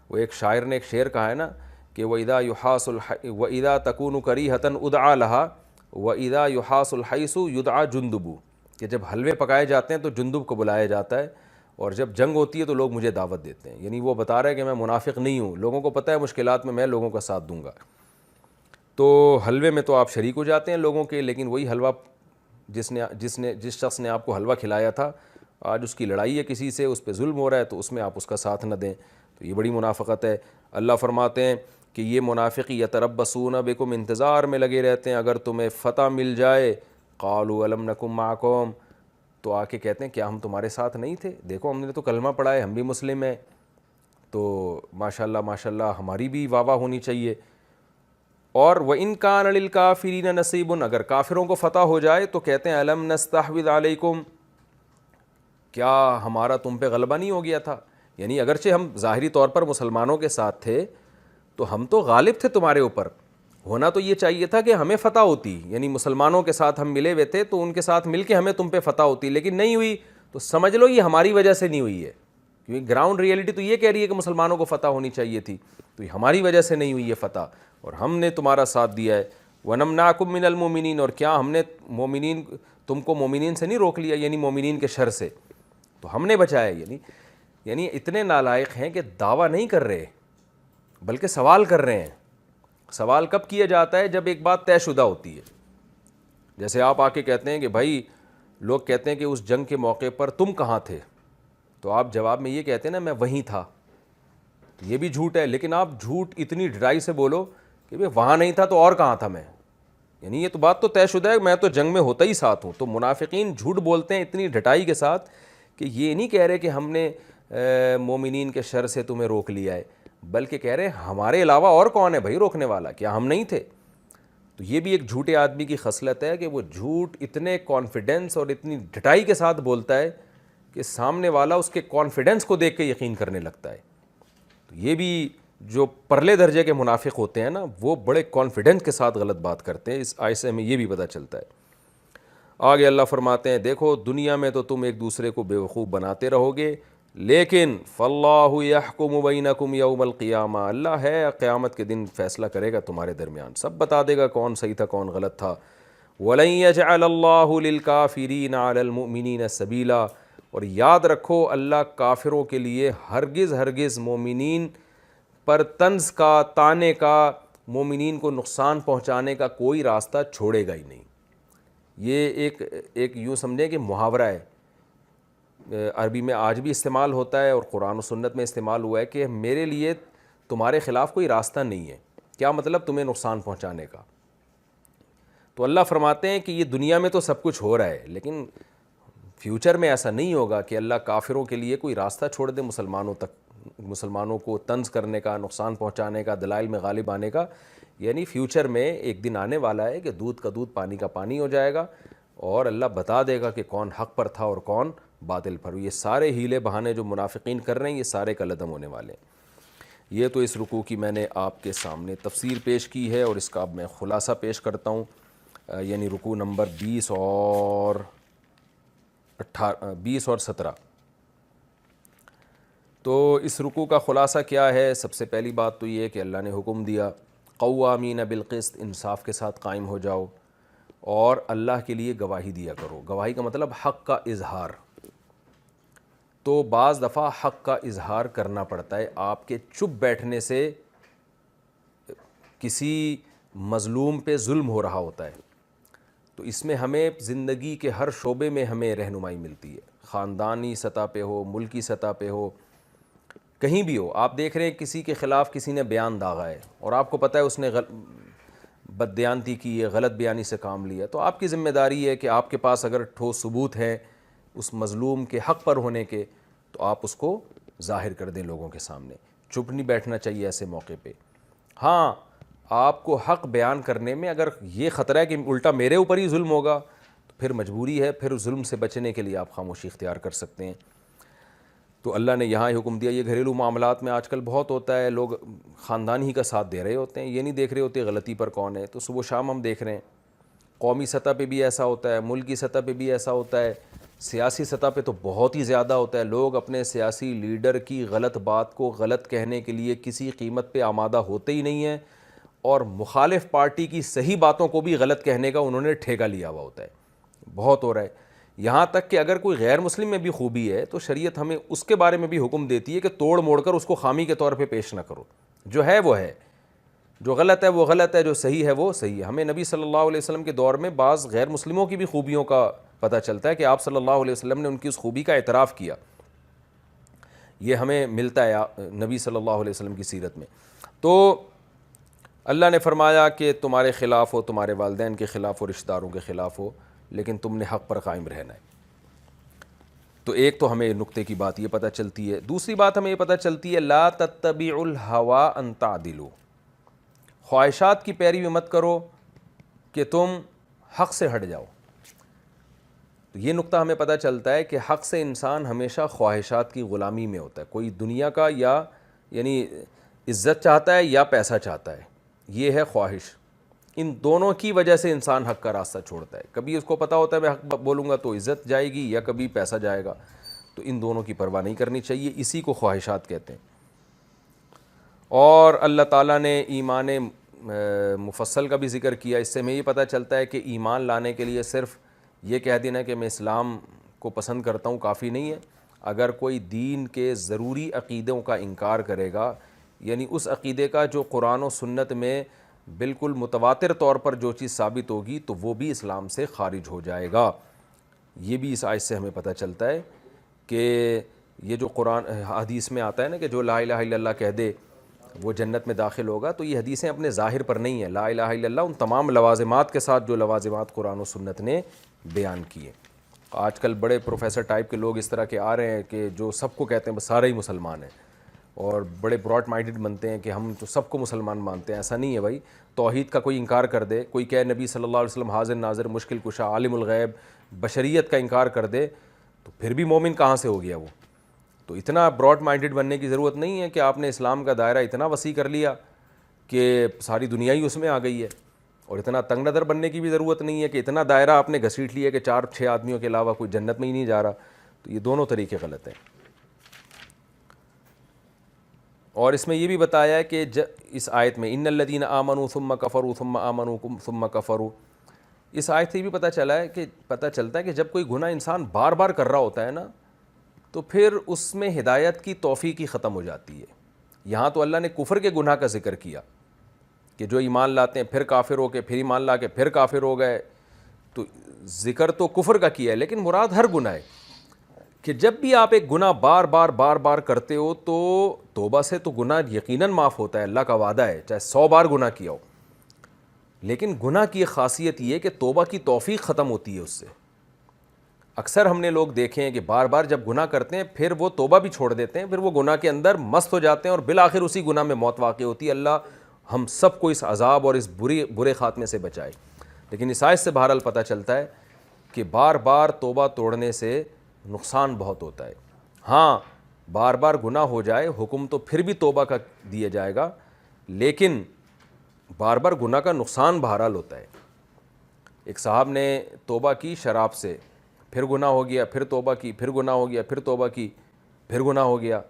وہ ایک شاعر نے ایک شعر کہا ہے نا کہ وَإِذَا يُحَاسُ وَإِذَا تَكُونُ كَرِيهَةً اُدْعَىٰ لَهَا وَإِذَا يُحَاسُ الْحَيْسُ يُدْعَىٰ جُنْدُبُ, کہ جب حلوے پکائے جاتے ہیں تو جندب کو بلایا جاتا ہے, اور جب جنگ ہوتی ہے تو لوگ مجھے دعوت دیتے ہیں. یعنی وہ بتا رہا ہے کہ میں منافق نہیں ہوں, لوگوں کو پتہ ہے مشکلات میں لوگوں کا ساتھ دوں گا. تو حلوے میں تو آپ شریک ہو جاتے ہیں لوگوں کے, لیکن وہی حلوہ جس شخص نے آپ کو حلوہ کھلایا تھا آج اس کی لڑائی ہے کسی سے, اس پہ ظلم ہو رہا ہے, تو اس میں آپ اس کا ساتھ نہ دیں, تو یہ بڑی منافقت ہے. اللہ فرماتے ہیں کہ یہ منافقی یتربصون بکم, انتظار میں لگے رہتے ہیں اگر تمہیں فتح مل جائے. قالوا الم نکم معکم, تو آ کے کہتے ہیں کیا ہم تمہارے ساتھ نہیں تھے, دیکھو ہم نے تو کلمہ پڑھا ہے, ہم بھی مسلم ہیں, تو ماشاءاللہ ہماری بھی واہ واہ ہونی چاہیے. اور وَإِن كَانَ لِلْكَافِرِينَ نَصِيبٌ, اگر کافروں کو فتح ہو جائے تو کہتے ہیں الم نستحوذ علیکم, کیا ہمارا تم پہ غلبہ نہیں ہو گیا تھا. یعنی اگرچہ ہم ظاہری طور پر مسلمانوں کے ساتھ تھے تو ہم تو غالب تھے تمہارے اوپر, ہونا تو یہ چاہیے تھا کہ ہمیں فتح ہوتی, یعنی مسلمانوں کے ساتھ ہم ملے ہوئے تھے تو ان کے ساتھ مل کے ہمیں تم پہ فتح ہوتی, لیکن نہیں ہوئی, تو سمجھ لو یہ ہماری وجہ سے نہیں ہوئی ہے, کیونکہ گراؤنڈ ریئلٹی تو یہ کہہ رہی ہے کہ مسلمانوں کو فتح ہونی چاہیے تھی, تو یہ ہماری وجہ سے نہیں ہوئی ہے فتح, اور ہم نے تمہارا ساتھ دیا ہے. وَنَمْنَعْكُم مِّنَ الْمُؤْمِنِينَ, اور کیا ہم نے مومنین تم کو مومنین سے نہیں روک لیا, یعنی مومنین کے شر سے, تو ہم نے بچایا. یعنی اتنے نالائق ہیں کہ دعویٰ نہیں کر رہے بلکہ سوال کر رہے ہیں. سوال کب کیا جاتا ہے؟ جب ایک بات طے شدہ ہوتی ہے. جیسے آپ آ کے کہتے ہیں کہ بھائی لوگ کہتے ہیں کہ اس جنگ کے موقع پر تم کہاں تھے, تو آپ جواب میں یہ کہتے ہیں نا میں وہیں تھا, یہ بھی جھوٹ ہے, لیکن آپ جھوٹ اتنی ڈرائی سے بولو کہ بھائی وہاں نہیں تھا تو اور کہاں تھا میں, یعنی یہ تو بات تو طے شدہ ہے میں تو جنگ میں ہوتا ہی ساتھ ہوں. تو منافقین جھوٹ بولتے ہیں اتنی ڈٹائی کے ساتھ کہ یہ نہیں کہہ رہے کہ ہم نے مومنین کے شر سے تمہیں روک لیا ہے, بلکہ کہہ رہے ہیں ہمارے علاوہ اور کون ہے بھائی روکنے والا, کیا ہم نہیں تھے. تو یہ بھی ایک جھوٹے آدمی کی خصلت ہے کہ وہ جھوٹ اتنے کانفیڈنس اور اتنی ڈٹائی کے ساتھ بولتا ہے کہ سامنے والا اس کے کانفیڈنس کو دیکھ کے یقین کرنے لگتا ہے. تو یہ بھی جو پرلے درجے کے منافق ہوتے ہیں نا وہ بڑے کانفیڈنس کے ساتھ غلط بات کرتے ہیں. اس آیت سے ہمیں یہ بھی پتہ چلتا ہے. آگے اللہ فرماتے ہیں دیکھو دنیا میں تو تم ایک دوسرے کو بیوقوف بناتے رہو گے, لیکن فاللہ یحکم بینکم یوم القیامہ, اللہ ہے قیامت کے دن فیصلہ کرے گا تمہارے درمیان, سب بتا دے گا کون صحیح تھا کون غلط تھا. وَلَن يَجْعَلَ اللَّهُ لِلْكَافِرِينَ عَلَى الْمُؤْمِنِينَ سَبِيلًا, اور یاد رکھو اللہ کافروں کے لیے ہرگز مومنین پر طنز کا, تانے کا, مومنین کو نقصان پہنچانے کا کوئی راستہ چھوڑے گا ہی نہیں. یہ ایک یوں سمجھیں کہ محاورہ ہے, عربی میں آج بھی استعمال ہوتا ہے اور قرآن و سنت میں استعمال ہوا ہے کہ میرے لیے تمہارے خلاف کوئی راستہ نہیں ہے. کیا مطلب؟ تمہیں نقصان پہنچانے کا. تو اللہ فرماتے ہیں کہ یہ دنیا میں تو سب کچھ ہو رہا ہے, لیکن فیوچر میں ایسا نہیں ہوگا کہ اللہ کافروں کے لیے کوئی راستہ چھوڑ دے مسلمانوں تک, مسلمانوں کو طنز کرنے کا, نقصان پہنچانے کا, دلائل میں غالب آنے کا. یعنی فیوچر میں ایک دن آنے والا ہے کہ دودھ کا دودھ پانی کا پانی ہو جائے گا, اور اللہ بتا دے گا کہ کون حق پر تھا اور کون باطل پر. یہ سارے ہیلے بہانے جو منافقین کر رہے ہیں یہ سارے کلعدم ہونے والے ہیں. یہ تو اس رکوع کی میں نے آپ کے سامنے تفسیر پیش کی ہے, اور اس کا اب میں خلاصہ پیش کرتا ہوں. یعنی رکوع نمبر 20 اور 17. تو اس رکوع کا خلاصہ کیا ہے؟ سب سے پہلی بات تو یہ ہے کہ اللہ نے حکم دیا قوامین بالقسط, انصاف کے ساتھ قائم ہو جاؤ, اور اللہ کے لیے گواہی دیا کرو. گواہی کا مطلب حق کا اظہار. تو بعض دفعہ حق کا اظہار کرنا پڑتا ہے. آپ کے چپ بیٹھنے سے کسی مظلوم پہ ظلم ہو رہا ہوتا ہے, تو اس میں ہمیں زندگی کے ہر شعبے میں ہمیں رہنمائی ملتی ہے, خاندانی سطح پہ ہو, ملکی سطح پہ ہو, کہیں بھی ہو. آپ دیکھ رہے ہیں کسی کے خلاف کسی نے بیان داغا ہے اور آپ کو پتہ ہے اس نے بددیانتی کی ہے, غلط بیانی سے کام لیا, تو آپ کی ذمہ داری ہے کہ آپ کے پاس اگر ٹھوس ثبوت ہیں اس مظلوم کے حق پر ہونے کے, تو آپ اس کو ظاہر کر دیں لوگوں کے سامنے. چپ نہیں بیٹھنا چاہیے ایسے موقع پہ. ہاں آپ کو حق بیان کرنے میں اگر یہ خطرہ ہے کہ الٹا میرے اوپر ہی ظلم ہوگا تو پھر مجبوری ہے، پھر ظلم سے بچنے کے لیے آپ خاموشی اختیار کر سکتے ہیں۔ تو اللہ نے یہاں ہی حکم دیا۔ یہ گھریلو معاملات میں آج کل بہت ہوتا ہے، لوگ خاندان ہی کا ساتھ دے رہے ہوتے ہیں، یہ نہیں دیکھ رہے ہوتے غلطی پر کون ہے۔ تو صبح و شام ہم دیکھ رہے ہیں قومی سطح پہ بھی ایسا ہوتا ہے، ملکی سطح پہ بھی ایسا ہوتا ہے، سیاسی سطح پہ تو بہت ہی زیادہ ہوتا ہے۔ لوگ اپنے سیاسی لیڈر کی غلط بات کو غلط کہنے کے لیے کسی قیمت پہ آمادہ ہوتے ہی نہیں ہیں، اور مخالف پارٹی کی صحیح باتوں کو بھی غلط کہنے کا انہوں نے ٹھیکہ لیا ہوا ہوتا ہے۔ بہت ہو رہا ہے، یہاں تک کہ اگر کوئی غیر مسلم میں بھی خوبی ہے تو شریعت ہمیں اس کے بارے میں بھی حکم دیتی ہے کہ توڑ موڑ کر اس کو خامی کے طور پہ پیش نہ کرو، جو ہے وہ ہے، جو غلط ہے وہ غلط ہے، جو صحیح ہے وہ صحیح ہے۔ ہمیں نبی صلی اللہ علیہ وسلم کے دور میں بعض غیر مسلموں کی بھی خوبیوں کا پتہ چلتا ہے کہ آپ صلی اللہ علیہ وسلم نے ان کی اس خوبی کا اعتراف کیا، یہ ہمیں ملتا ہے نبی صلی اللہ علیہ وسلم کی سیرت میں۔ تو اللہ نے فرمایا کہ تمہارے خلاف ہو، تمہارے والدین کے خلاف ہو، رشتہ داروں کے خلاف ہو، لیکن تم نے حق پر قائم رہنا ہے۔ تو ایک تو ہمیں نقطے کی بات یہ پتہ چلتی ہے۔ دوسری بات ہمیں یہ پتہ چلتی ہے لا تتبعوا الہوی ان تعدلوا، خواہشات کی پیروی مت کرو کہ تم حق سے ہٹ جاؤ۔ تو یہ نقطہ ہمیں پتہ چلتا ہے کہ حق سے انسان ہمیشہ خواہشات کی غلامی میں ہوتا ہے، کوئی دنیا کا یا یعنی عزت چاہتا ہے یا پیسہ چاہتا ہے، یہ ہے خواہش۔ ان دونوں کی وجہ سے انسان حق کا راستہ چھوڑتا ہے، کبھی اس کو پتہ ہوتا ہے میں حق بولوں گا تو عزت جائے گی یا کبھی پیسہ جائے گا، تو ان دونوں کی پرواہ نہیں کرنی چاہیے، اسی کو خواہشات کہتے ہیں۔ اور اللہ تعالیٰ نے ایمان مفصل کا بھی ذکر کیا، اس سے ہمیں یہ پتہ چلتا ہے کہ ایمان لانے کے لیے صرف یہ کہہ دینا کہ میں اسلام کو پسند کرتا ہوں کافی نہیں ہے۔ اگر کوئی دین کے ضروری عقیدوں کا انکار کرے گا، یعنی اس عقیدے کا جو قرآن و سنت میں بالکل متواتر طور پر جو چیز ثابت ہوگی، تو وہ بھی اسلام سے خارج ہو جائے گا۔ یہ بھی اس آیت سے ہمیں پتہ چلتا ہے کہ یہ جو قرآن حدیث میں آتا ہے نا کہ جو لا الہ الا اللہ کہہ دے وہ جنت میں داخل ہوگا، تو یہ حدیثیں اپنے ظاہر پر نہیں ہیں، لا الہ الا اللہ ان تمام لوازمات کے ساتھ جو لوازمات قرآن و سنت نے بیان کیے۔ آج کل بڑے پروفیسر ٹائپ کے لوگ اس طرح کے آ رہے ہیں کہ جو سب کو کہتے ہیں بس سارے ہی مسلمان ہیں، اور بڑے براڈ مائنڈڈ بنتے ہیں کہ ہم تو سب کو مسلمان مانتے ہیں۔ ایسا نہیں ہے بھائی، توحید کا کوئی انکار کر دے، کوئی کہے نبی صلی اللہ علیہ وسلم حاضر ناظر مشکل کشا عالم الغیب بشریت کا انکار کر دے، تو پھر بھی مومن کہاں سے ہو گیا وہ؟ تو اتنا براڈ مائنڈڈ بننے کی ضرورت نہیں ہے کہ آپ نے اسلام کا دائرہ اتنا وسیع کر لیا کہ ساری دنیا ہی اس میں آ گئی ہے، اور اتنا تنگ نظر بننے کی بھی ضرورت نہیں ہے کہ اتنا دائرہ آپ نے گھسیٹ لیا کہ 4-6 آدمیوں کے علاوہ کوئی جنت میں ہی نہیں جا رہا۔ تو یہ دونوں طریقے غلط ہیں۔ اور اس میں یہ بھی بتایا ہے کہ اس آیت میں ان الذین آمنوا ثم کفروا ثم آمنوا ثم کفروا، اس آیت سے بھی پتہ چلتا ہے کہ جب کوئی گناہ انسان بار بار کر رہا ہوتا ہے نا، تو پھر اس میں ہدایت کی توفیق ہی ختم ہو جاتی ہے۔ یہاں تو اللہ نے کفر کے گناہ کا ذکر کیا کہ جو ایمان لاتے ہیں پھر کافر ہو کے، پھر ایمان لا کے پھر کافر ہو گئے، تو ذکر تو کفر کا کیا ہے، لیکن مراد ہر گناہ ہے کہ جب بھی آپ ایک گناہ بار بار کرتے ہو تو توبہ سے تو گناہ یقیناً معاف ہوتا ہے، اللہ کا وعدہ ہے، چاہے 100 بار گناہ کیا ہو، لیکن گناہ کی ایک خاصیت یہ ہے کہ توبہ کی توفیق ختم ہوتی ہے اس سے۔ اکثر ہم نے لوگ دیکھے ہیں کہ بار بار جب گناہ کرتے ہیں پھر وہ توبہ بھی چھوڑ دیتے ہیں، پھر وہ گناہ کے اندر مست ہو جاتے ہیں اور بالآخر اسی گناہ میں موت واقع ہوتی ہے۔ اللہ ہم سب کو اس عذاب اور اس برے خاتمے سے بچائے۔ لیکن اس آیت سے بہرحال پتہ چلتا ہے کہ بار بار توبہ توڑنے سے نقصان بہت ہوتا ہے۔ ہاں بار بار گناہ ہو جائے حکم تو پھر بھی توبہ کا دیا جائے گا، لیکن بار بار گناہ کا نقصان بہرحال ہوتا ہے۔ ایک صاحب نے توبہ کی شراب سے، پھر گناہ ہو گیا، پھر توبہ کی، پھر گناہ ہو گیا، پھر توبہ کی، پھر گناہ ہو گیا۔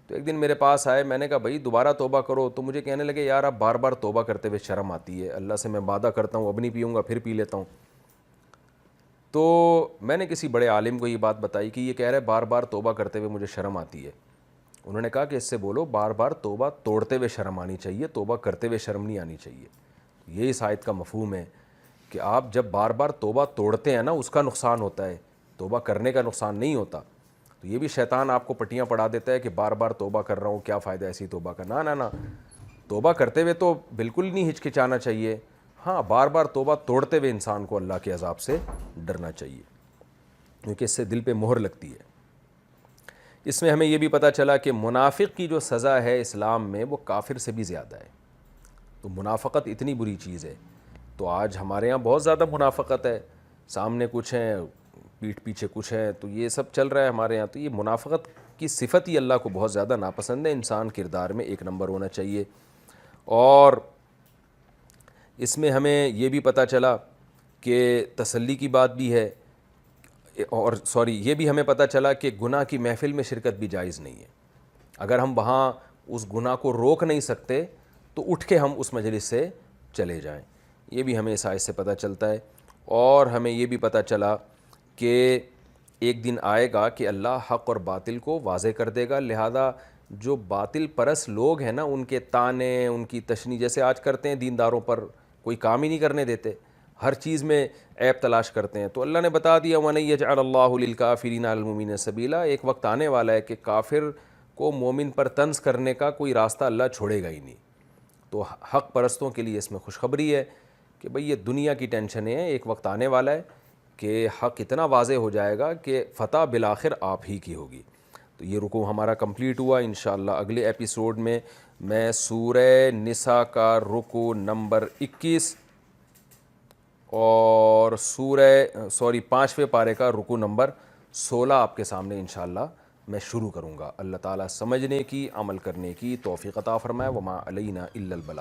تو ایک دن میرے پاس آئے، میں نے کہا بھائی دوبارہ توبہ کرو، تو مجھے کہنے لگے یار اب بار بار توبہ کرتے ہوئے شرم آتی ہے، اللہ سے میں وعدہ کرتا ہوں اب نہیں پیوں گا، پھر پی لیتا ہوں۔ تو میں نے کسی بڑے عالم کو یہ بات بتائی کہ یہ کہہ رہے بار بار توبہ کرتے ہوئے مجھے شرم آتی ہے۔ انہوں نے کہا کہ اس سے بولو بار بار توبہ توڑتے ہوئے شرم آنی چاہیے، توبہ کرتے ہوئے شرم نہیں آنی چاہیے۔ یہ اس آیت کا مفہوم ہے کہ آپ جب بار بار توبہ توڑتے ہیں نا اس کا نقصان ہوتا ہے، توبہ کرنے کا نقصان نہیں ہوتا۔ تو یہ بھی شیطان آپ کو پٹیاں پڑھا دیتا ہے کہ بار بار توبہ کر رہا ہوں، کیا فائدہ ایسی توبہ کا؟ نہ توبہ کرتے ہوئے تو بالکل نہیں ہچکچانا چاہیے، ہاں بار بار توبہ توڑتے ہوئے انسان کو اللہ کے عذاب سے ڈرنا چاہیے، کیونکہ اس سے دل پہ مہر لگتی ہے۔ اس میں ہمیں یہ بھی پتہ چلا کہ منافق کی جو سزا ہے اسلام میں وہ کافر سے بھی زیادہ ہے۔ تو منافقت اتنی بری چیز ہے. تو آج ہمارے یہاں بہت زیادہ منافقت ہے, سامنے کچھ ہیں پیٹھ پیچھے کچھ ہیں, تو یہ سب چل رہا ہے ہمارے یہاں. تو یہ منافقت کی صفت ہی اللہ کو بہت زیادہ ناپسند ہے. انسان کردار میں ایک نمبر ہونا چاہیے. اور اس میں ہمیں یہ بھی پتہ چلا کہ تسلی کی بات بھی ہے, اور یہ بھی ہمیں پتہ چلا کہ گناہ کی محفل میں شرکت بھی جائز نہیں ہے. اگر ہم وہاں اس گناہ کو روک نہیں سکتے تو اٹھ کے ہم اس مجلس سے چلے جائیں. یہ بھی ہمیں اس آیت سے پتہ چلتا ہے. اور ہمیں یہ بھی پتہ چلا کہ ایک دن آئے گا کہ اللہ حق اور باطل کو واضح کر دے گا. لہذا جو باطل پرست لوگ ہیں نا, ان کے طعنے, ان کی تشنیع جیسے آج کرتے ہیں دینداروں پر, کوئی کام ہی نہیں کرنے دیتے, ہر چیز میں عیب تلاش کرتے ہیں. تو اللہ نے بتا دیا وَلَن يَجْعَلَ اللَّهُ لِلْكَافِرِينَ عَلَى الْمُؤْمِنِينَ سَبِيلًا, ایک وقت آنے والا ہے کہ کافر کو مومن پر طنز کرنے کا کوئی راستہ اللہ چھوڑے گا ہی نہیں. تو حق پرستوں کے لیے اس میں خوشخبری ہے کہ بھئی یہ دنیا کی ٹینشنیں ہیں, ایک وقت آنے والا ہے کہ حق اتنا واضح ہو جائے گا کہ فتح بالآخر آپ ہی کی ہوگی. تو یہ رکوع ہمارا کمپلیٹ ہوا. انشاءاللہ اگلے ایپیسوڈ میں سورہ نساء کا رکوع نمبر 21 اور پانچویں پارے کا رکوع نمبر 16 آپ کے سامنے انشاءاللہ میں شروع کروں گا. اللہ تعالیٰ سمجھنے کی, عمل کرنے کی توفیق عطا فرمائے. وما علینا الا البلاغ.